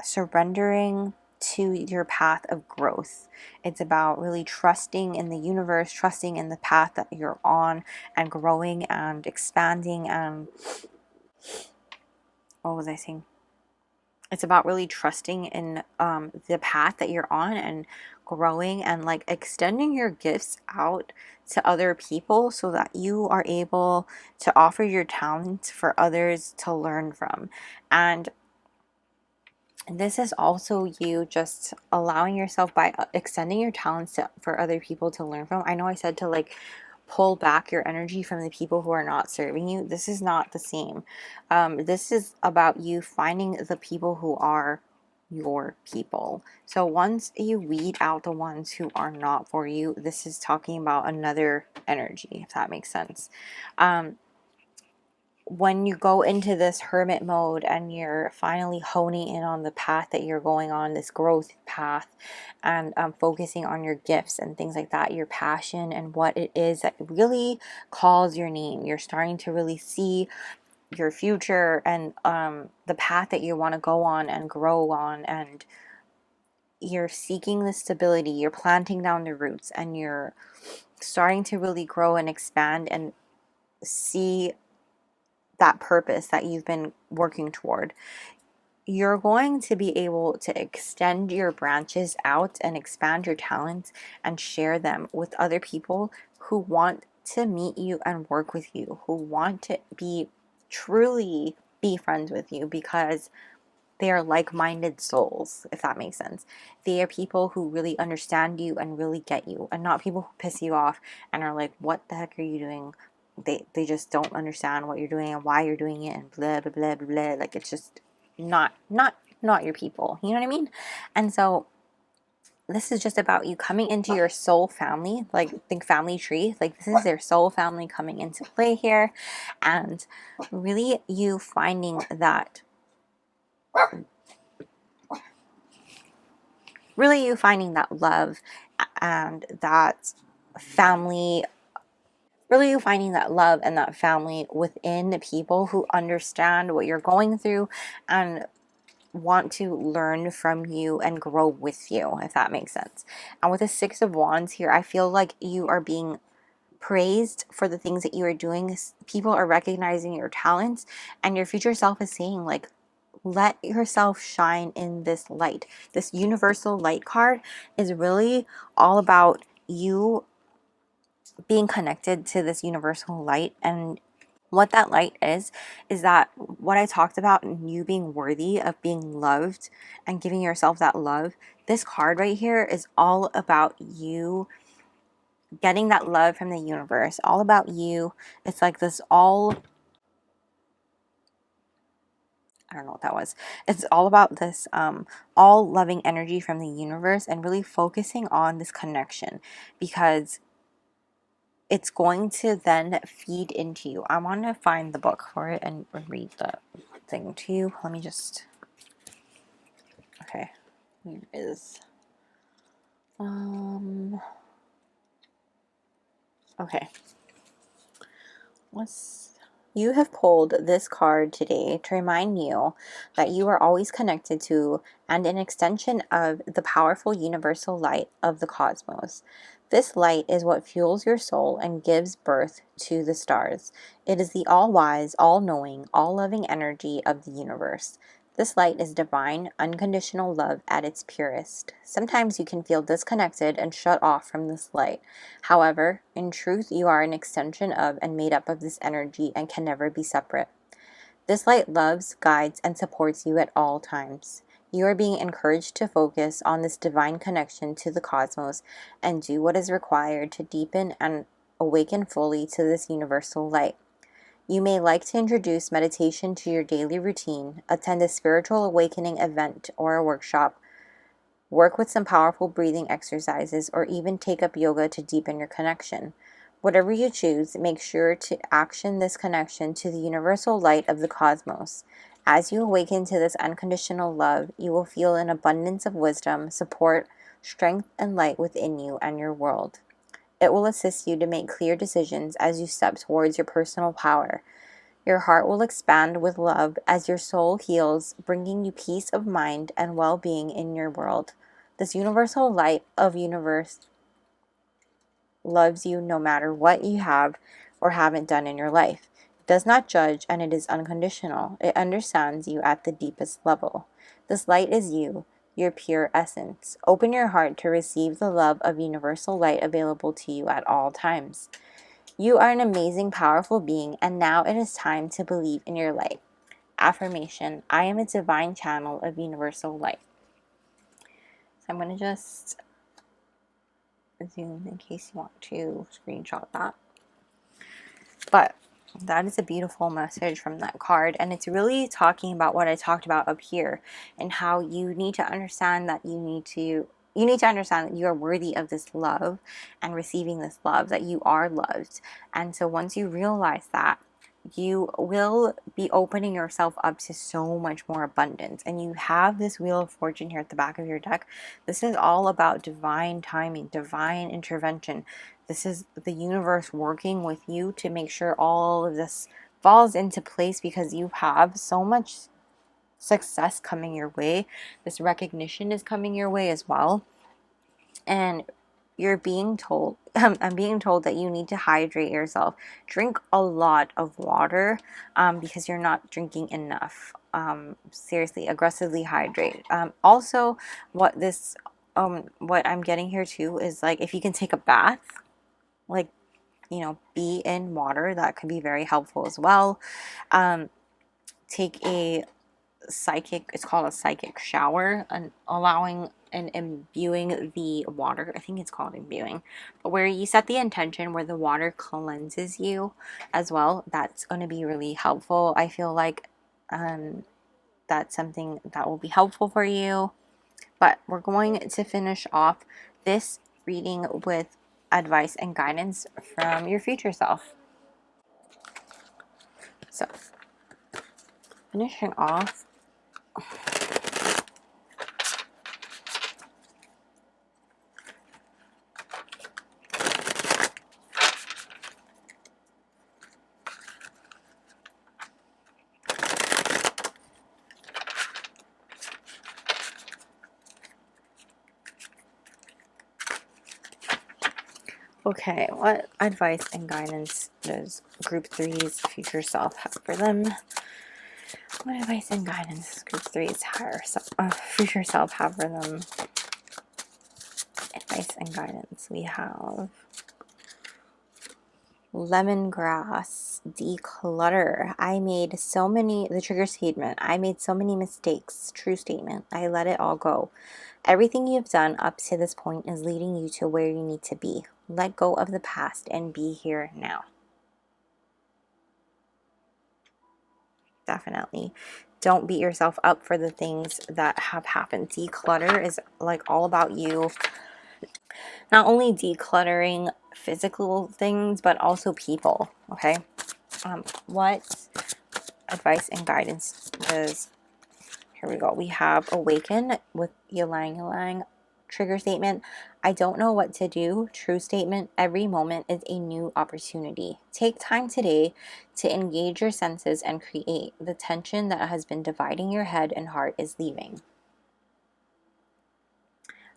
surrendering to your path of growth. It's about really trusting in the universe, trusting in the path that you're on, and growing and expanding. And what was I saying? It's about really trusting in the path that you're on and growing and like extending your gifts out to other people so that you are able to offer your talents for others to learn from. And this is also you just allowing yourself by extending your talents for other people to learn from. I know I said to like pull back your energy from the people who are not serving you. This is not the same. This is about you finding the people who are your people. So once you weed out the ones who are not for you, this is talking about another energy, if that makes sense. When you go into this hermit mode and you're finally honing in on the path that you're going on, this growth path, and focusing on your gifts and things like that, your passion and what it is that really calls your name, you're starting to really see your future and the path that you want to go on and grow on, and you're seeking the stability, you're planting down the roots, and you're starting to really grow and expand and see that purpose that you've been working toward. You're going to be able to extend your branches out and expand your talents and share them with other people who want to meet you and work with you, who want to truly be friends with you, because they are like-minded souls, if that makes sense. They are people who really understand you and really get you, and not people who piss you off and are like, what the heck are you doing? They just don't understand what you're doing and why you're doing it and blah blah blah blah blah. Like, it's just not your people. You know what I mean? And so this is just about you coming into your soul family. Like, think family tree. Like, this is their soul family coming into play here, and really you finding that love and that family, really you finding that love and that family within the people who understand what you're going through and want to learn from you and grow with you, if that makes sense. And with the Six of Wands here, I feel like you are being praised for the things that you are doing. People are recognizing your talents, and your future self is saying like, let yourself shine in this light. This universal light card is really all about you being connected to this universal light. And what that light is that what I talked about, and you being worthy of being loved and giving yourself that love. This card right here is all about you getting that love from the universe, all about you. It's like this all, I don't know what that was. It's all about this all loving energy from the universe, and really focusing on this connection, because it's going to then feed into you. I want to find the book for it and read the thing to you. Let me just, okay, here is, okay. You have pulled this card today to remind you that you are always connected to and an extension of the powerful universal light of the cosmos. This light is what fuels your soul and gives birth to the stars. It is the all-wise, all-knowing, all-loving energy of the universe. This light is divine, unconditional love at its purest. Sometimes you can feel disconnected and shut off from this light. However, in truth, you are an extension of and made up of this energy and can never be separate. This light loves, guides, and supports you at all times. You are being encouraged to focus on this divine connection to the cosmos and do what is required to deepen and awaken fully to this universal light. You may like to introduce meditation to your daily routine, attend a spiritual awakening event or a workshop, work with some powerful breathing exercises, or even take up yoga to deepen your connection. Whatever you choose, make sure to action this connection to the universal light of the cosmos. As you awaken to this unconditional love, you will feel an abundance of wisdom, support, strength, and light within you and your world. It will assist you to make clear decisions as you step towards your personal power. Your heart will expand with love as your soul heals, bringing you peace of mind and well-being in your world. This universal light of universe loves you no matter what you have or haven't done in your life. It does not judge, and it is unconditional. It understands you at the deepest level. This light is you, your pure essence. Open your heart to receive the love of universal light available to you at all times. You are an amazing, powerful being, and now it is time to believe in your light. Affirmation: I am a divine channel of universal light. So I'm going to just zoom in case you want to screenshot that. But that is a beautiful message from that card, and it's really talking about what I talked about up here, and how you need to understand that you need to understand that you are worthy of this love and receiving this love, that you are loved. And so once you realize that, you will be opening yourself up to so much more abundance. And you have this Wheel of Fortune here at the back of your deck. This is all about divine timing, divine intervention. This is the universe working with you to make sure all of this falls into place, because you have so much success coming your way. This recognition is coming your way as well. And you're being told, I'm being told that you need to hydrate yourself. Drink a lot of water because you're not drinking enough. Seriously, aggressively hydrate. Also, what I'm getting here too is, like, if you can take a bath, like, be in water, that could be very helpful as well. Take a it's called a psychic shower, and allowing and imbuing the water. I think it's called imbuing, but where you set the intention, where the water cleanses you as well. That's going to be really helpful. I feel like that's something that will be helpful for you. But we're going to finish off this reading with advice and guidance from your future self. So, finishing off, okay, what advice and guidance does Group 3's future self have for them? What advice and guidance group 3's future self have for them? Advice and guidance. We have lemongrass, declutter. I made so many, the trigger statement, I made so many mistakes. True statement. I let it all go. Everything you've done up to this point is leading you to where you need to be. Let go of the past and be here now. Definitely. Don't beat yourself up for the things that have happened. Declutter is like all about you not only decluttering physical things, but also people, okay? What advice and guidance does, here we go. We have awaken with ylang ylang. Trigger statement, I don't know what to do. True statement, every moment is a new opportunity. Take time today to engage your senses and create. The tension that has been dividing your head and heart is leaving.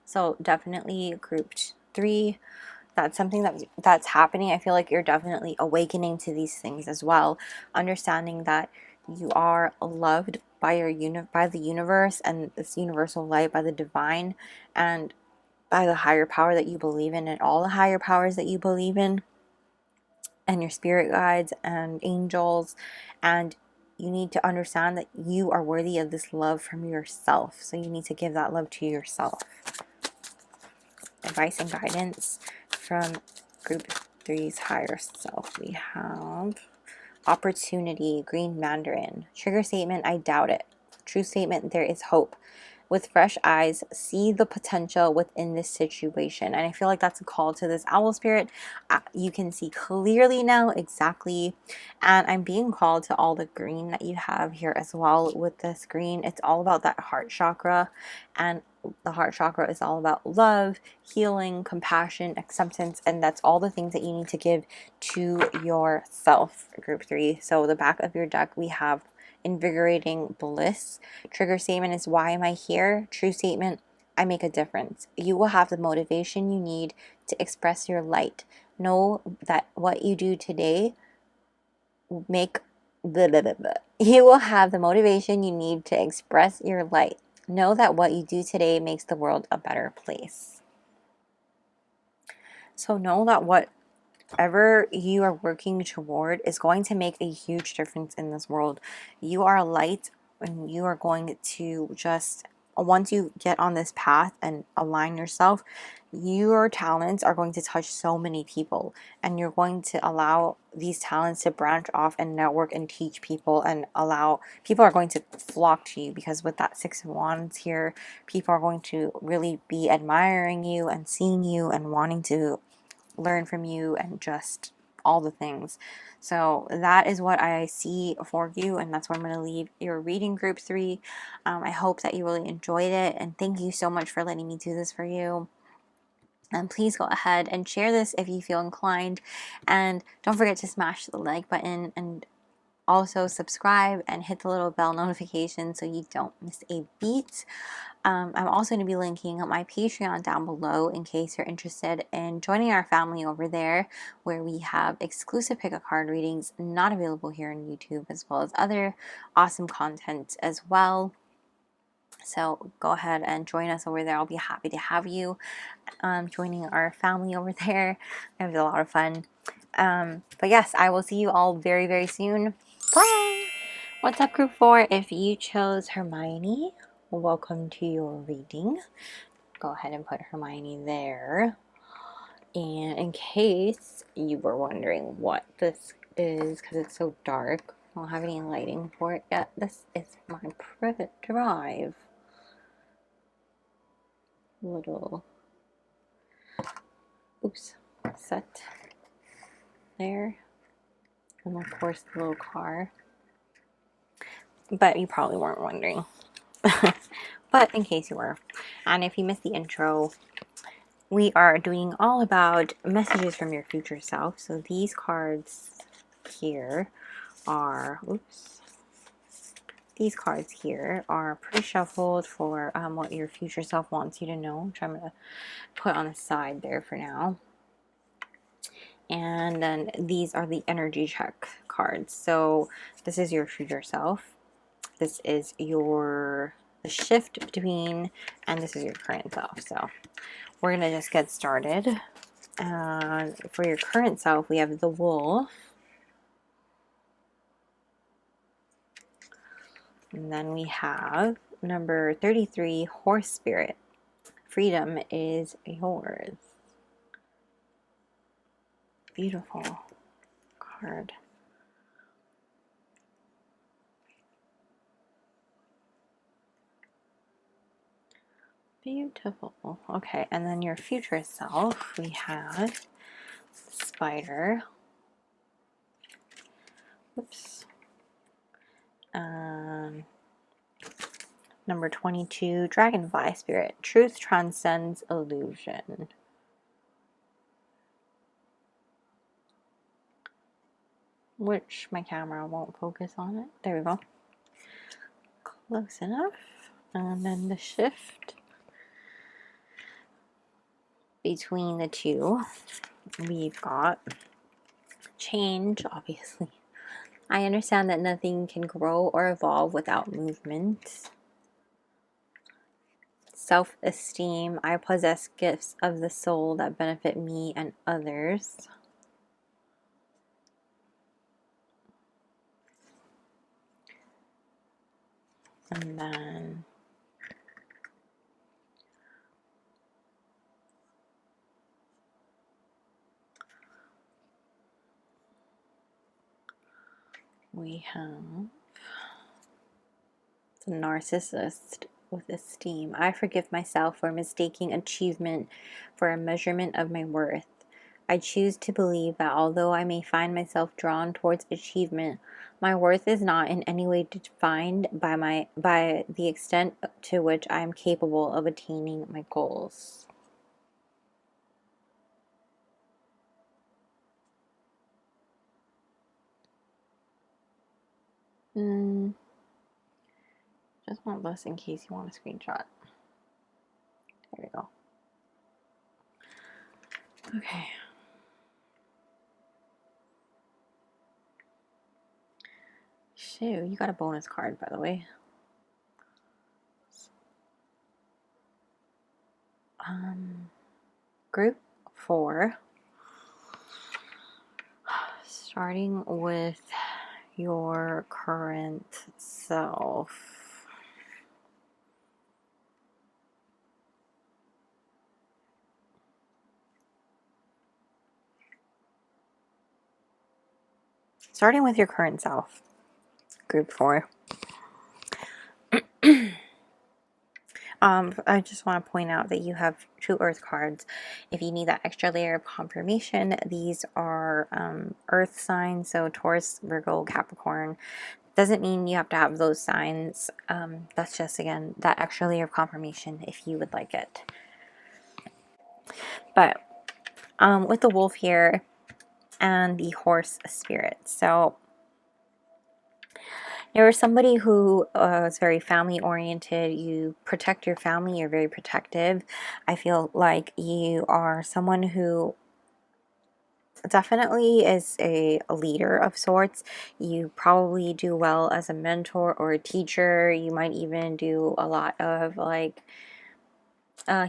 So definitely grouped 3. That's something that's happening. I feel like you're definitely awakening to these things as well. Understanding that you are loved by by the universe and this universal light, by the divine, and by the higher power that you believe in, and all the higher powers that you believe in, and your spirit guides and angels. And you need to understand that you are worthy of this love from yourself. So you need to give that love to yourself. Advice and guidance from group 3's higher self. We have opportunity, green mandarin. Trigger statement, I doubt it. True statement, there is hope. With fresh eyes, see the potential within this situation. And I feel like that's a call to this owl spirit. You can see clearly now exactly. And I'm being called to all the green that you have here as well. With this green, it's all about that heart chakra. And the heart chakra is all about love, healing, compassion, acceptance. And that's all the things that you need to give to yourself, group 3. So the back of your deck, we have invigorating bliss. Trigger statement is, why am I here? True statement, I make a difference. You will have the motivation you need to express your light. Know that what you do today you will have the motivation you need to express your light. Know that what you do today makes the world a better place. So know that whatever you are working toward is going to make a huge difference in this world. You are a light, and you are going to just, once you get on this path and align yourself, your talents are going to touch so many people, and you're going to allow these talents to branch off and network and teach people, and allow people are going to flock to you, because with that 6 of Wands here, people are going to really be admiring you and seeing you and wanting to learn from you and just all the things. So that is what I see for you, and that's where I'm going to leave your reading, group 3. I hope that you really enjoyed it, and thank you so much for letting me do this for you. And please go ahead and share this if you feel inclined, and don't forget to smash the like button, and also subscribe and hit the little bell notification so you don't miss a beat. I'm also going to be linking my Patreon down below in case you're interested in joining our family over there, where we have exclusive pick-a card readings not available here on YouTube, as well as other awesome content as well. So go ahead and join us over there. I'll be happy to have you joining our family over there. It was a lot of fun. But yes, I will see you all very, very soon. Bye! What's up, group 4? If you chose Hermione, welcome to your reading. Go ahead and put Hermione there. And in case you were wondering what this is, because it's so dark, I don't have any lighting for it yet. This is my private drive. Little, oops, set there. And of course the little car. But you probably weren't wondering. But in case you were, and if you missed the intro, we are doing all about messages from your future self. So these cards here are, oops, these cards here are pre-shuffled for what your future self wants you to know, which I'm going to put on the side there for now. And then these are the energy check cards. So this is your future self. this is the shift between, and this is your current self. So we're gonna just get started. For your current self, we have the wolf. And then we have number 33, horse spirit. Freedom is yours. Beautiful card. Beautiful. Okay, and then your future self, we have spider. Oops. Number 22, dragonfly spirit. Truth transcends illusion. Which my camera won't focus on it. There we go. Close enough. And then the shift between the two, we've got change, obviously. I understand that nothing can grow or evolve without movement. Self-esteem. I possess gifts of the soul that benefit me and others. And then we have the narcissist with esteem. I forgive myself for mistaking achievement for a measurement of my worth. I choose to believe that although I may find myself drawn towards achievement, my worth is not in any way defined by the extent to which I am capable of attaining my goals. Just want this in case you want a screenshot. There we go. Okay. Shoo, you got a bonus card, by the way. Group 4. Starting with your current self. Starting with your current self. Group 4. I just want to point out that you have 2 Earth cards. If you need that extra layer of confirmation, these are Earth signs, so Taurus, Virgo, Capricorn. Doesn't mean you have to have those signs. That's just, again, that extra layer of confirmation if you would like it. But with the wolf here and the horse spirit. So you're somebody who is very family oriented. You protect your family. You're very protective. I feel like you are someone who definitely is a leader of sorts. You probably do well as a mentor or a teacher. You might even do a lot of like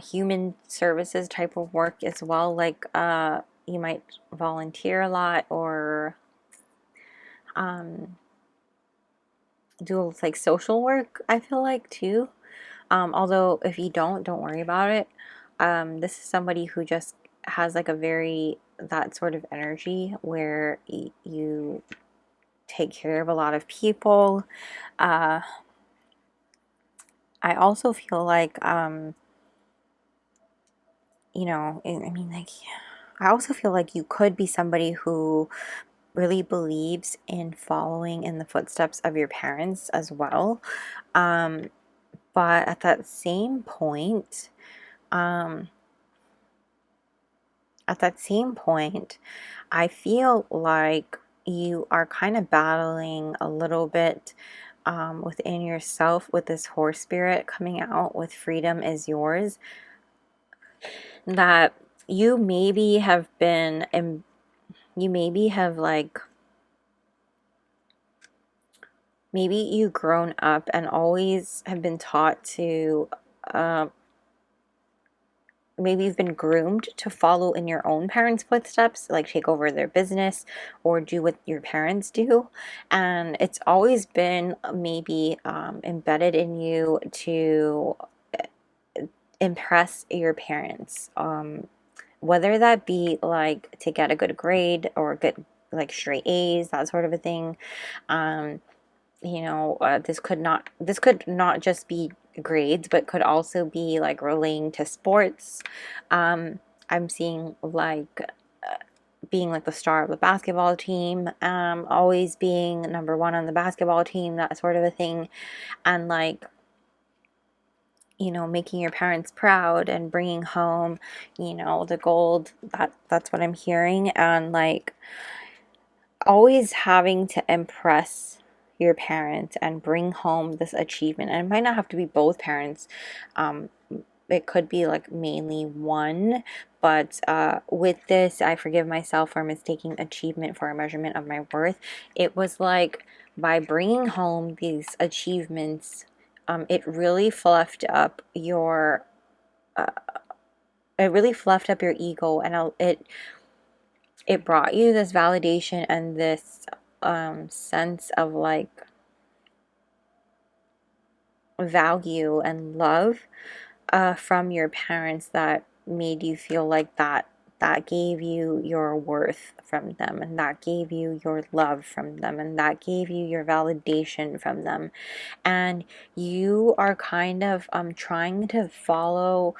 human services type of work as well. Like you might volunteer a lot or do like social work, I feel like, too. Although if you don't worry about it. This is somebody who just has like that sort of energy where you take care of a lot of people. I also feel like, you know, I mean, like, I also feel like you could be somebody who really believes in following in the footsteps of your parents as well. But at that same point, I feel like you are kind of battling a little bit within yourself with this horse spirit coming out with freedom is yours. That you maybe have like maybe you've grown up and always have been taught to, maybe you've been groomed to follow in your own parents' footsteps, like take over their business or do what your parents do. And it's always been maybe embedded in you to impress your parents. Whether that be like to get a good grade or get like straight A's, that sort of a thing. This could not just be grades, but could also be like relating to sports. I'm seeing like being like the star of the basketball team, always being number one on the basketball team, that sort of a thing, and like, making your parents proud and bringing home, the gold. That's what I'm hearing, and like always having to impress your parents and bring home this achievement. And it might not have to be both parents. It could be like mainly one, but with this, I forgive myself for mistaking achievement for a measurement of my worth. It was like by bringing home these achievements, it really fluffed up your ego, and it brought you this validation and this sense of like value and love from your parents that made you feel like that gave you your worth from them, and that gave you your love from them, and that gave you your validation from them. And you are kind of trying to follow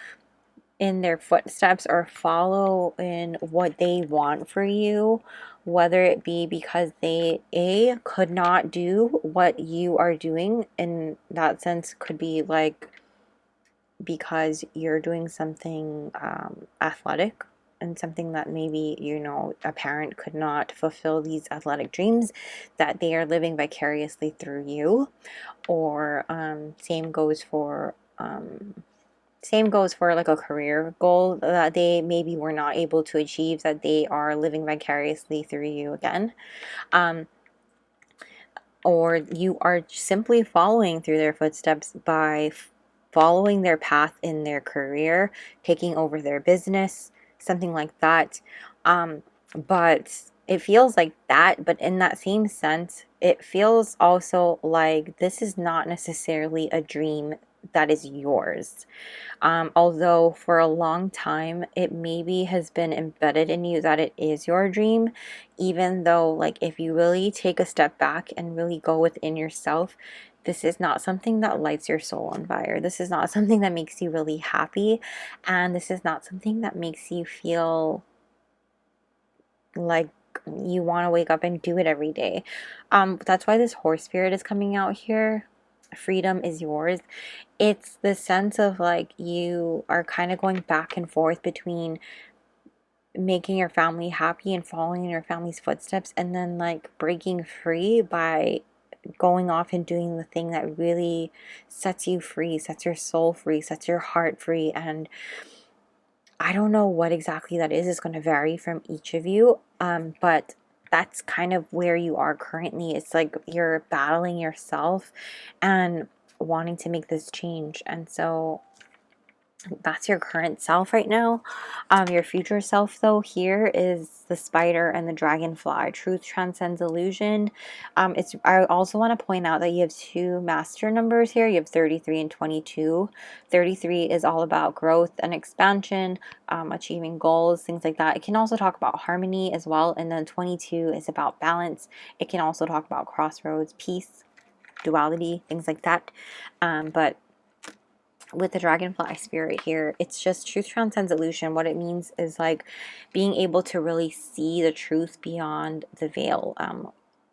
in their footsteps or follow in what they want for you, whether it be because they could not do what you are doing. In that sense, could be like because you're doing something athletic, and something that maybe a parent could not fulfill these athletic dreams, that they are living vicariously through you. Or same goes for like a career goal that they maybe were not able to achieve, that they are living vicariously through you again. Or you are simply following through their footsteps by following their path in their career, taking over their business, something like that. But it feels like that, but in that same sense, it feels also like this is not necessarily a dream that is yours. Although for a long time it maybe has been embedded in you that it is your dream, even though, like, if you really take a step back and really go within yourself, this is not something that lights your soul on fire. This is not something that makes you really happy, and this is not something that makes you feel like you want to wake up and do it every day. That's why this horse spirit is coming out here. Freedom is yours. It's the sense of like you are kind of going back and forth between making your family happy and following in your family's footsteps, and then like breaking free by going off and doing the thing that really sets you free, sets your soul free, sets your heart free. And I don't know what exactly that is. It's going to vary from each of you, but that's kind of where you are currently. It's like you're battling yourself and wanting to make this change. And so that's your current self right now. Your future self, though, here is the spider and the dragonfly. Truth transcends illusion. I also want to point out that you have two master numbers here. You have 33 and 22. 33 is all about growth and expansion, achieving goals, things like that. It can also talk about harmony as well. And then 22 is about balance. It can also talk about crossroads, peace, duality, things like that. But with the dragonfly spirit here, it's just truth transcends illusion. What it means is like being able to really see the truth beyond the veil.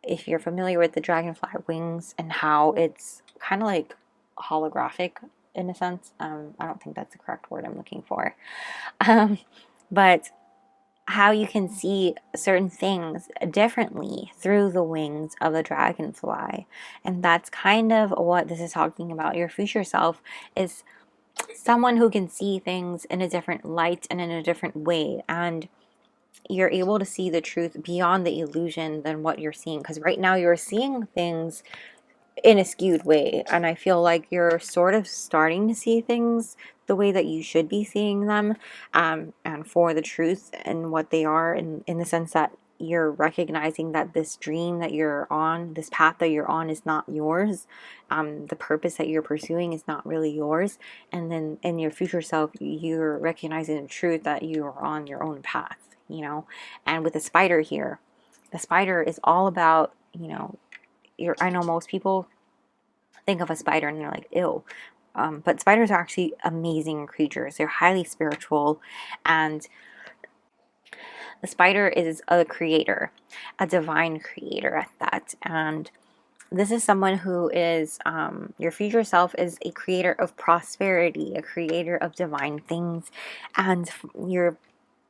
If you're familiar with the dragonfly wings and how it's kind of like holographic in a sense, I don't think that's the correct word I'm looking for, but how you can see certain things differently through the wings of the dragonfly. And that's kind of what this is talking about. Your future self is someone who can see things in a different light and in a different way, and you're able to see the truth beyond the illusion than what you're seeing. Because right now you're seeing things in a skewed way. And I feel like you're sort of starting to see things the way that you should be seeing them, and for the truth and what they are, in the sense that you're recognizing that this dream that you're on, this path that you're on, is not yours. The purpose that you're pursuing is not really yours. And then in your future self, you're recognizing the truth that you are on your own path, you know. And with the spider here, the spider is all about, you know, I know most people think of a spider and they're like, ew. But spiders are actually amazing creatures. They're highly spiritual, and the spider is a creator, a divine creator at that. And this is someone who is, your future self is a creator of prosperity, a creator of divine things, and you're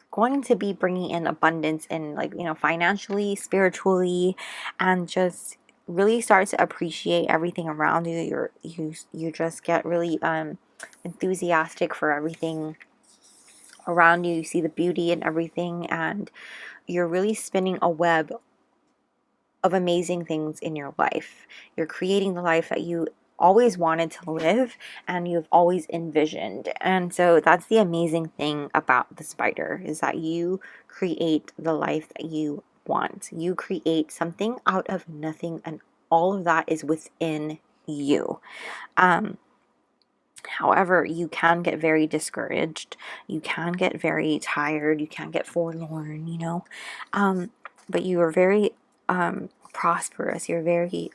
going to be bringing in abundance in, like, you know, financially, spiritually, and just really start to appreciate everything around you. You just get really enthusiastic for everything around you. You see the beauty in everything, and you're really spinning a web of amazing things in your life. You're creating the life that you always wanted to live and you've always envisioned. And so that's the amazing thing about the spider, is that you create the life that you want. You create something out of nothing, and all of that is within you. However, you can get very discouraged. You can get very tired. You can get forlorn, you know. But you are very prosperous. You're very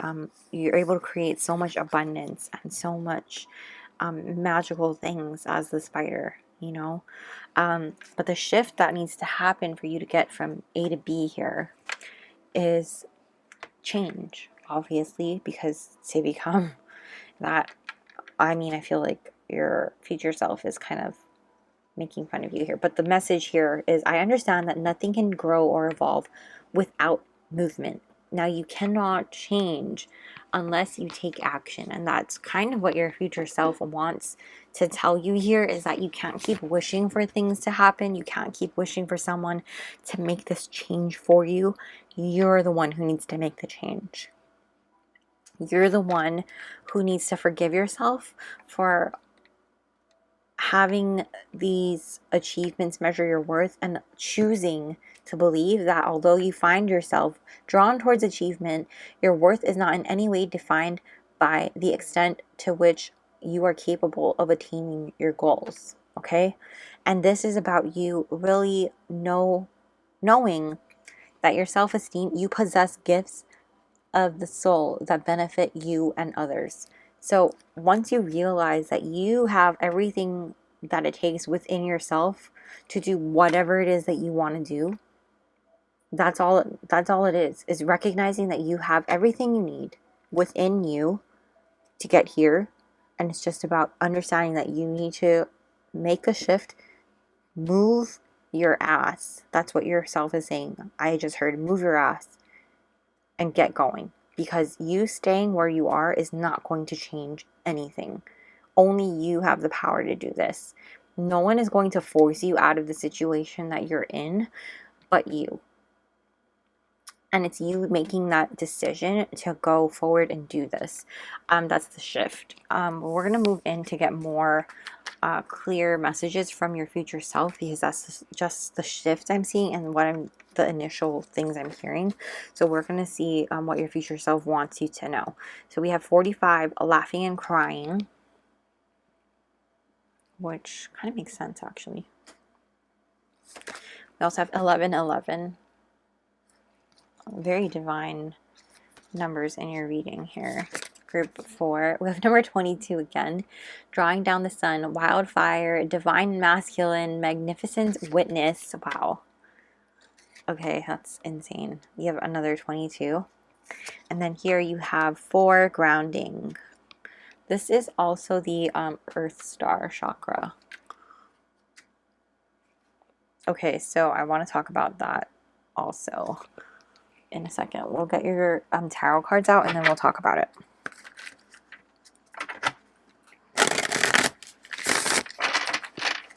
you're able to create so much abundance and so much magical things as the spider, you know. But the shift that needs to happen for you to get from A to B here is change, obviously, because to become that, I mean, I feel like your future self is kind of making fun of you here. But the message here is, I understand that nothing can grow or evolve without movement. Now, you cannot change unless you take action. And that's kind of what your future self wants to tell you here, is that you can't keep wishing for things to happen. You can't keep wishing for someone to make this change for you. You're the one who needs to make the change. You're the one who needs to forgive yourself for having these achievements measure your worth, and choosing to believe that although you find yourself drawn towards achievement, your worth is not in any way defined by the extent to which you are capable of attaining your goals. Okay? And this is about you really knowing that your self-esteem, you possess gifts of the soul that benefit you and others. So once you realize that you have everything that it takes within yourself to do whatever it is that you want to do, that's all it is recognizing that you have everything you need within you to get here. And it's just about understanding that you need to make a shift, move your ass. That's what your self is saying. I just heard move your ass and get going, because you staying where you are is not going to change anything. Only you have the power to do this. No one is going to force you out of the situation that you're in but you. And it's you making that decision to go forward and do this. That's the shift. We're going to move in to get more clear messages from your future self, because that's just the shift I'm seeing and the initial things I'm hearing. So we're going to see what your future self wants you to know. So we have 45, laughing and crying, which kind of makes sense actually. We also have 11, 11. Very divine numbers in your reading here. Group 4. We have number 22 again. Drawing down the sun, wildfire, divine masculine, magnificent witness. Wow. Okay, that's insane. You have another 22. And then here you have 4, grounding. This is also the Earth Star chakra. Okay, so I want to talk about that also in a second. We'll get your tarot cards out and then we'll talk about it.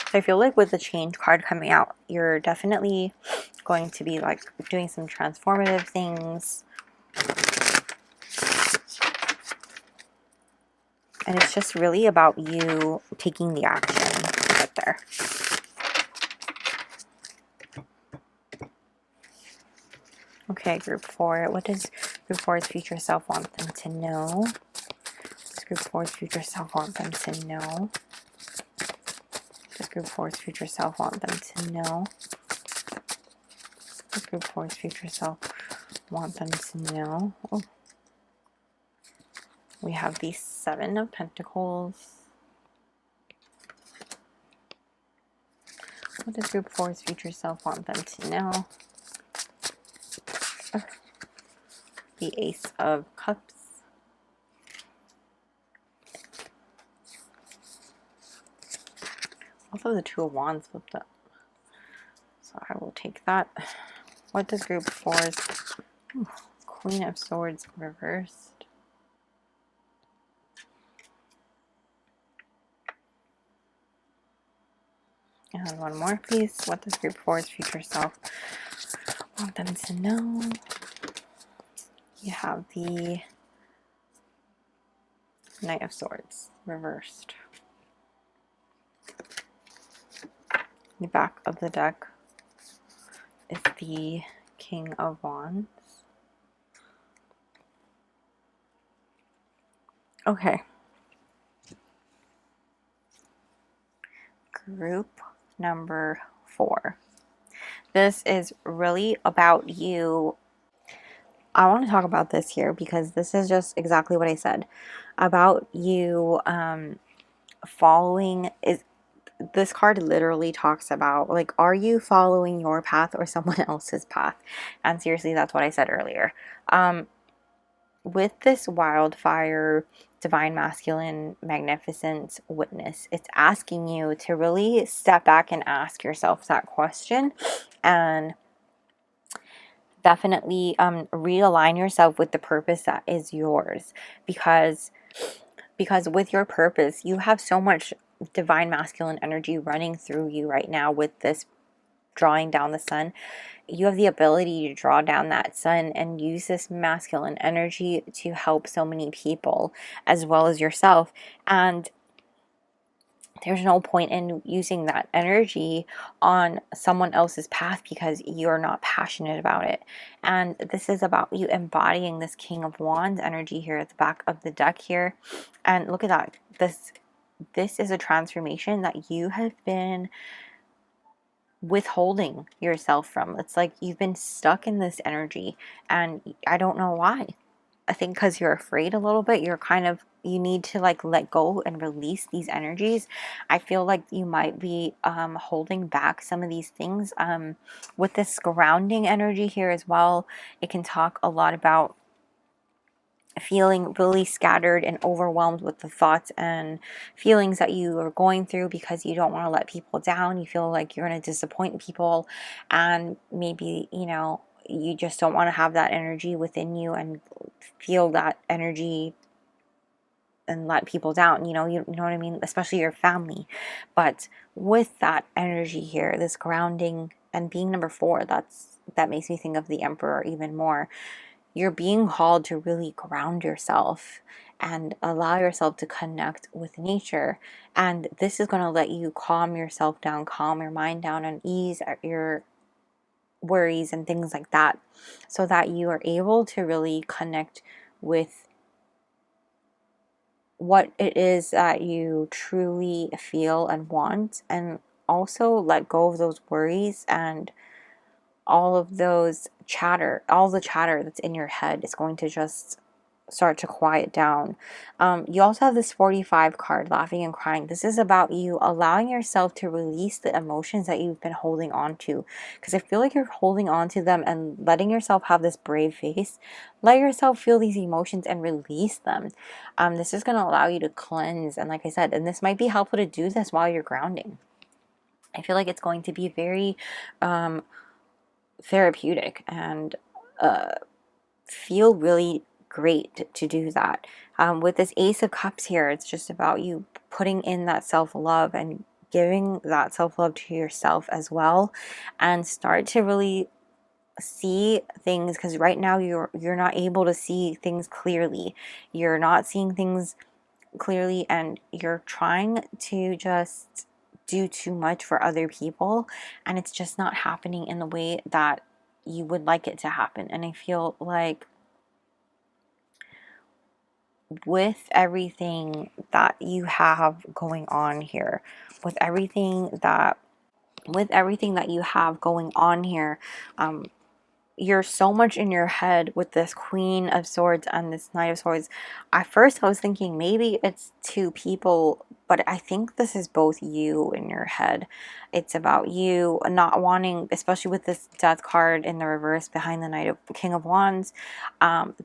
So I feel like with the change card coming out, you're definitely going to be like doing some transformative things. And it's just really about you taking the action to get there. Okay, group 4. What does group 4's future self want them to know? What does group 4's future self want them to know? What does group 4's future self want them to know? What does group 4's future self want them to know? Oh. We have the 7 of Pentacles. What does group 4's future self want them to know? The Ace of Cups. Also the 2 of Wands flipped up. So I will take that. What does group 4's Queen of Swords reversed? And one more, please. What does group 4's future self want them to know? You have the Knight of Swords reversed. The back of the deck is the King of Wands. Okay. Group number 4. This is really about you. I want to talk about this here because this is just exactly what I said about you following. This card literally talks about, like, are you following your path or someone else's path? And seriously, that's what I said earlier. With this wildfire, divine masculine, magnificent witness, it's asking you to really step back and ask yourself that question, and definitely realign yourself with the purpose that is yours, because with your purpose, you have so much divine masculine energy running through you right now. With this drawing down the sun, you have the ability to draw down that sun and use this masculine energy to help so many people as well as yourself. And there's no point in using that energy on someone else's path because you're not passionate about it. And this is about you embodying this King of Wands energy here at the back of the deck here. And look at that. This is a transformation that you have been withholding yourself from. It's like you've been stuck in this energy, and I don't know why. I think because you're afraid a little bit. You need to like let go and release these energies. I feel like you might be holding back some of these things. With this grounding energy here as well, it can talk a lot about feeling really scattered and overwhelmed with the thoughts and feelings that you are going through because you don't want to let people down. You feel like you're going to disappoint people, and maybe, you know, you just don't want to have that energy within you and feel that energy and let people down, you know what I mean, especially your family. But with that energy here, this grounding and being number 4, that makes me think of the Emperor even more. You're being called to really ground yourself and allow yourself to connect with nature. And this is going to let you calm yourself down, calm your mind down, and ease your worries and things like that, so that you are able to really connect with what it is that you truly feel and want, and also let go of those worries and all of those all the chatter that's in your head is going to just start to quiet down. You also have this 45 card, laughing and crying. This is about you allowing yourself to release the emotions that you've been holding on to, because I feel like you're holding on to them and letting yourself have this brave face. Let yourself feel these emotions and release them. This is going to allow you to cleanse, and like I said, and this might be helpful to do this while you're grounding. I feel like it's going to be very therapeutic and feel really great to do that. With this Ace of Cups here, it's just about you putting in that self-love and giving that self-love to yourself as well, and start to really see things, because right now you're not able to see things clearly. You're not seeing things clearly, and you're trying to just do too much for other people, and it's just not happening in the way that you would like it to happen. And I feel like with everything that you have going on here, with everything that you have going on here, you're so much in your head with this Queen of Swords and this Knight of Swords. At first I was thinking maybe it's two people, but I think this is both you in your head. It's about you not wanting, especially with this Death card in the reverse behind the King of Wands.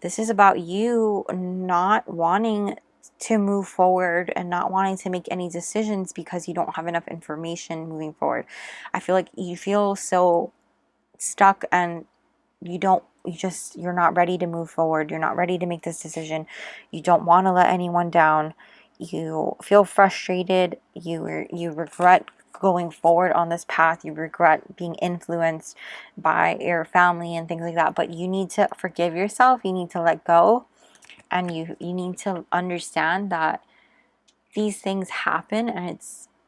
This is about you not wanting to move forward and not wanting to make any decisions because you don't have enough information moving forward. I feel like you feel so stuck, and you're not ready to move forward. You're not ready to make this decision. You don't want to let anyone down. You feel frustrated. You regret going forward on this path. You regret being influenced by your family and things like that. But you need to forgive yourself. You need to let go. And you need to understand that these things happen, and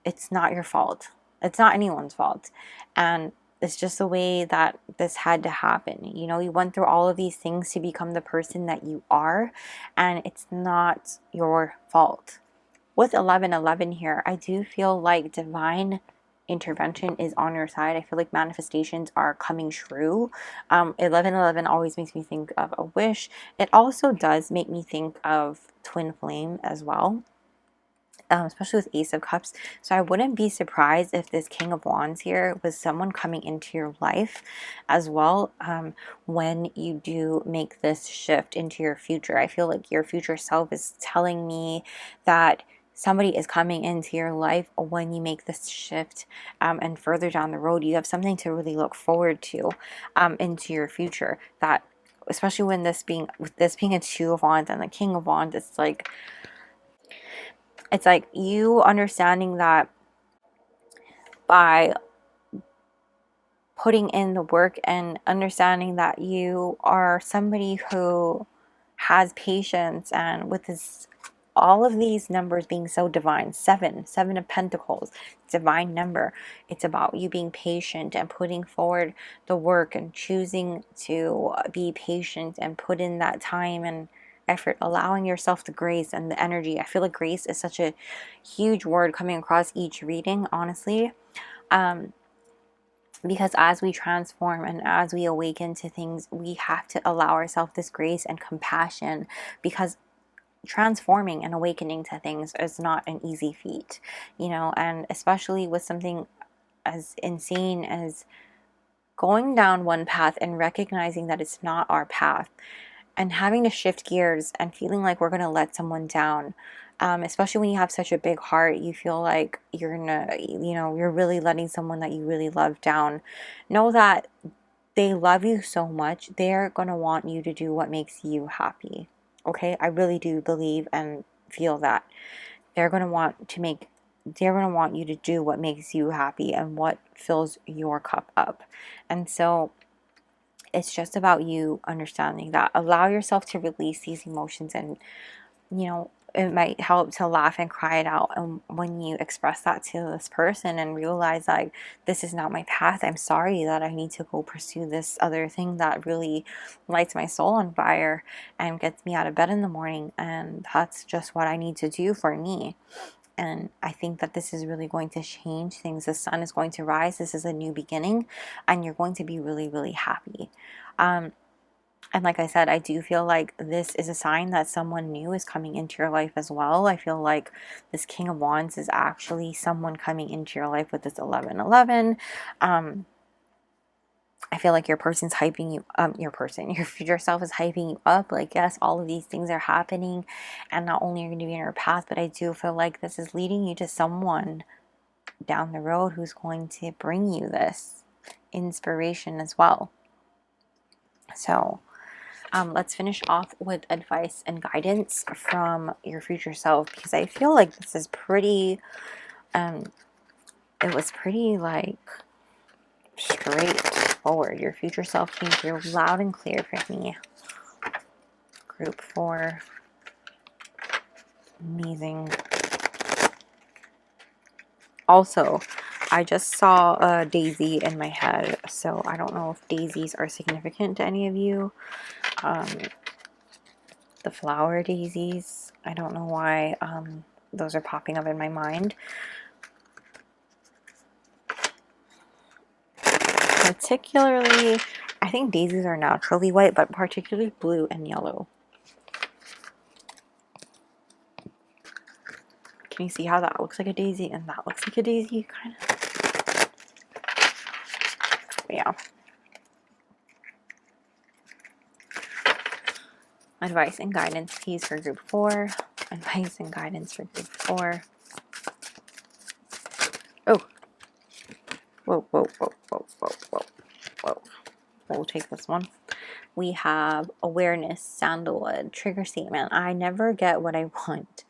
it's not your fault. It's not anyone's fault. And it's just the way that this had to happen. You know, you went through all of these things to become the person that you are, and it's not your fault. With 1111 here, I do feel like divine intervention is on your side. I feel like manifestations are coming true. 1111 always makes me think of a wish. It also does make me think of twin flame as well. Especially with Ace of Cups. So I wouldn't be surprised if this King of Wands here was someone coming into your life as well, when you do make this shift into your future. I feel like your future self is telling me that somebody is coming into your life when you make this shift, and further down the road you have something to really look forward to into your future. That, especially when with this being a Two of Wands and the King of Wands, it's like you understanding that by putting in the work and understanding that you are somebody who has patience, and with this, all of these numbers being so divine, seven of pentacles, divine number, it's about you being patient and putting forward the work and choosing to be patient and put in that time and effort, allowing yourself the grace and the energy. I feel like grace is such a huge word coming across each reading, honestly. Because as we transform and as we awaken to things, we have to allow ourselves this grace and compassion, because transforming and awakening to things is not an easy feat, you know, and especially with something as insane as going down one path and recognizing that it's not our path, and having to shift gears and feeling like we're going to let someone down. Especially when you have such a big heart, you feel like you're gonna, you know, you're really letting someone that you really love down. Know that they love you so much, they're gonna want you to do what makes you happy. Okay, I really do believe and feel that they're gonna want you to do what makes you happy and what fills your cup up. And so it's just about you understanding that. Allow yourself to release these emotions, and you know, it might help to laugh and cry it out. And when you express that to this person and realize, like, this is not my path, I'm sorry that I need to go pursue this other thing that really lights my soul on fire and gets me out of bed in the morning, and that's just what I need to do for me. And I think that this is really going to change things. The sun is going to rise. This is a new beginning, and you're going to be really, really happy. And like I said, I do feel like this is a sign that someone new is coming into your life as well. I feel like this King of Wands is actually someone coming into your life with this 1111. I feel like your person's hyping you, your future self is hyping you up. Like, yes, all of these things are happening, and not only are you going to be in your path, but I do feel like this is leading you to someone down the road who's going to bring you this inspiration as well. So let's finish off with advice and guidance from your future self, because I feel like this is pretty, it was pretty like straightforward. Your future self came through loud and clear for me. Group 4. Amazing. Also, I just saw a daisy in my head, so I don't know if daisies are significant to any of you. The flower daisies, I don't know why those are popping up in my mind. Particularly, I think daisies are naturally white, but particularly blue and yellow. Can you see how that looks like a daisy and that looks like a daisy, kind of? Yeah. Advice and guidance, please, for group 4. Advice and guidance for group 4. Oh. Whoa, whoa, whoa, whoa, whoa, whoa, whoa. We'll take this one. We have awareness, sandalwood, trigger statement. I never get what I want.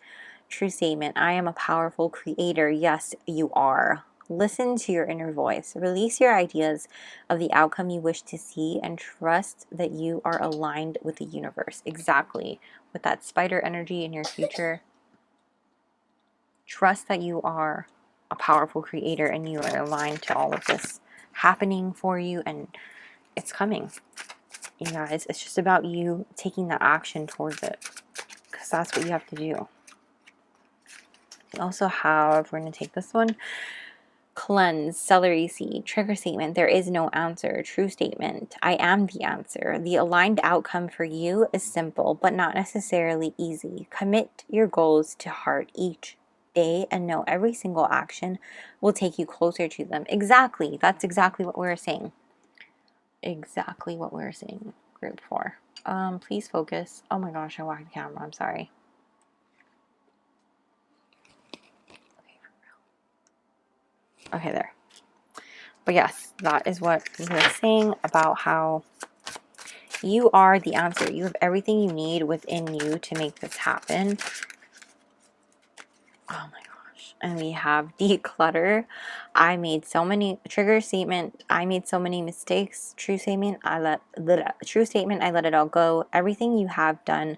True statement. I am a powerful creator. Yes, you are. Listen to your inner voice. Release your ideas of the outcome you wish to see and trust that you are aligned with the universe. Exactly. With that spider energy in your future, trust that you are a powerful creator and you are aligned to all of this happening for you, and it's coming. You guys, it's just about you taking that action towards it, because that's what you have to do. We also have, we're going to take this one, cleanse, celery seed, trigger statement. There is no answer. True statement. I am the answer. The aligned outcome for you is simple, but not necessarily easy. Commit your goals to heart each day and know every single action will take you closer to them. Exactly. That's exactly what we're saying. Exactly what we're saying. Group 4. Please focus. Oh my gosh, I whacked the camera. I'm sorry. Okay, there. But yes, that is what we're saying about how you are the answer. You have everything you need within you to make this happen. Oh my gosh. And we have declutter. I made so many, trigger statement. I made so many mistakes. True statement. I let it all go. Everything you have done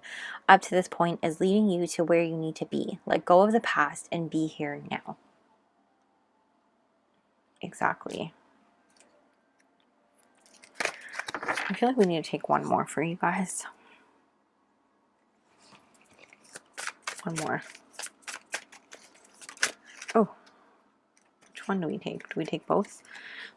up to this point is leading you to where you need to be. Let go of the past and be here now. Exactly. I feel like we need to take one more for you guys. One more. Oh, which one do we take? Do we take both?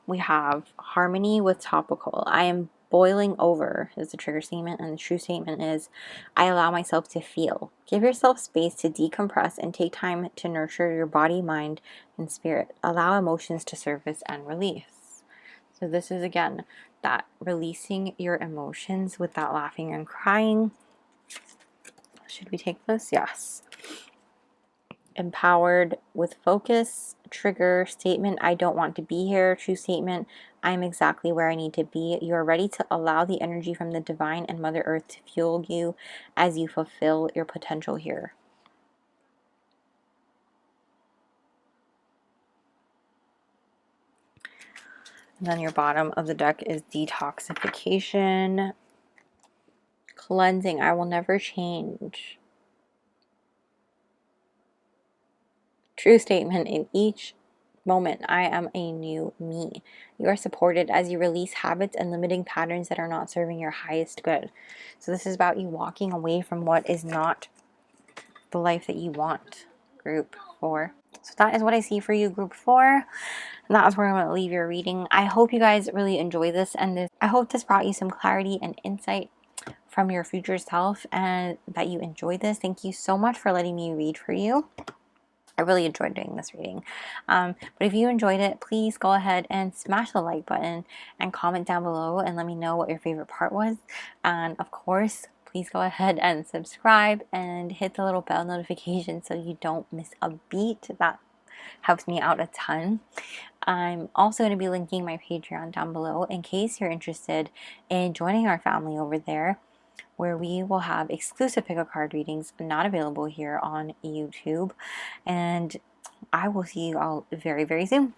We have harmony with topical. I am boiling over is the trigger statement, and the true statement is I allow myself to feel. Give yourself space to decompress and take time to nurture your body, mind, and spirit. Allow emotions to surface and release. So this is again that releasing your emotions without laughing and crying. Should we take this? Yes. Empowered with focus, trigger statement, I don't want to be here. True statement, I'm exactly where I need to be. You are ready to allow the energy from the divine and Mother Earth to fuel you as you fulfill your potential here. And then your bottom of the deck is detoxification, cleansing. I will never change. True statement, in each moment, I am a new me. You are supported as you release habits and limiting patterns that are not serving your highest good. So this is about you walking away from what is not the life that you want. Group 4. So that is what I see for you, group 4. And that is where I'm going to leave your reading. I hope you guys really enjoy this, and I hope this brought you some clarity and insight from your future self, and that you enjoyed this. Thank you so much for letting me read for you. I really enjoyed doing this reading. But if you enjoyed it, please go ahead and smash the like button and comment down below and let me know what your favorite part was. And of course, please go ahead and subscribe and hit the little bell notification so you don't miss a beat. That helps me out a ton. I'm also going to be linking my Patreon down below in case you're interested in joining our family over there, where we will have exclusive pick a card readings not available here on YouTube. And I will see you all very, very soon.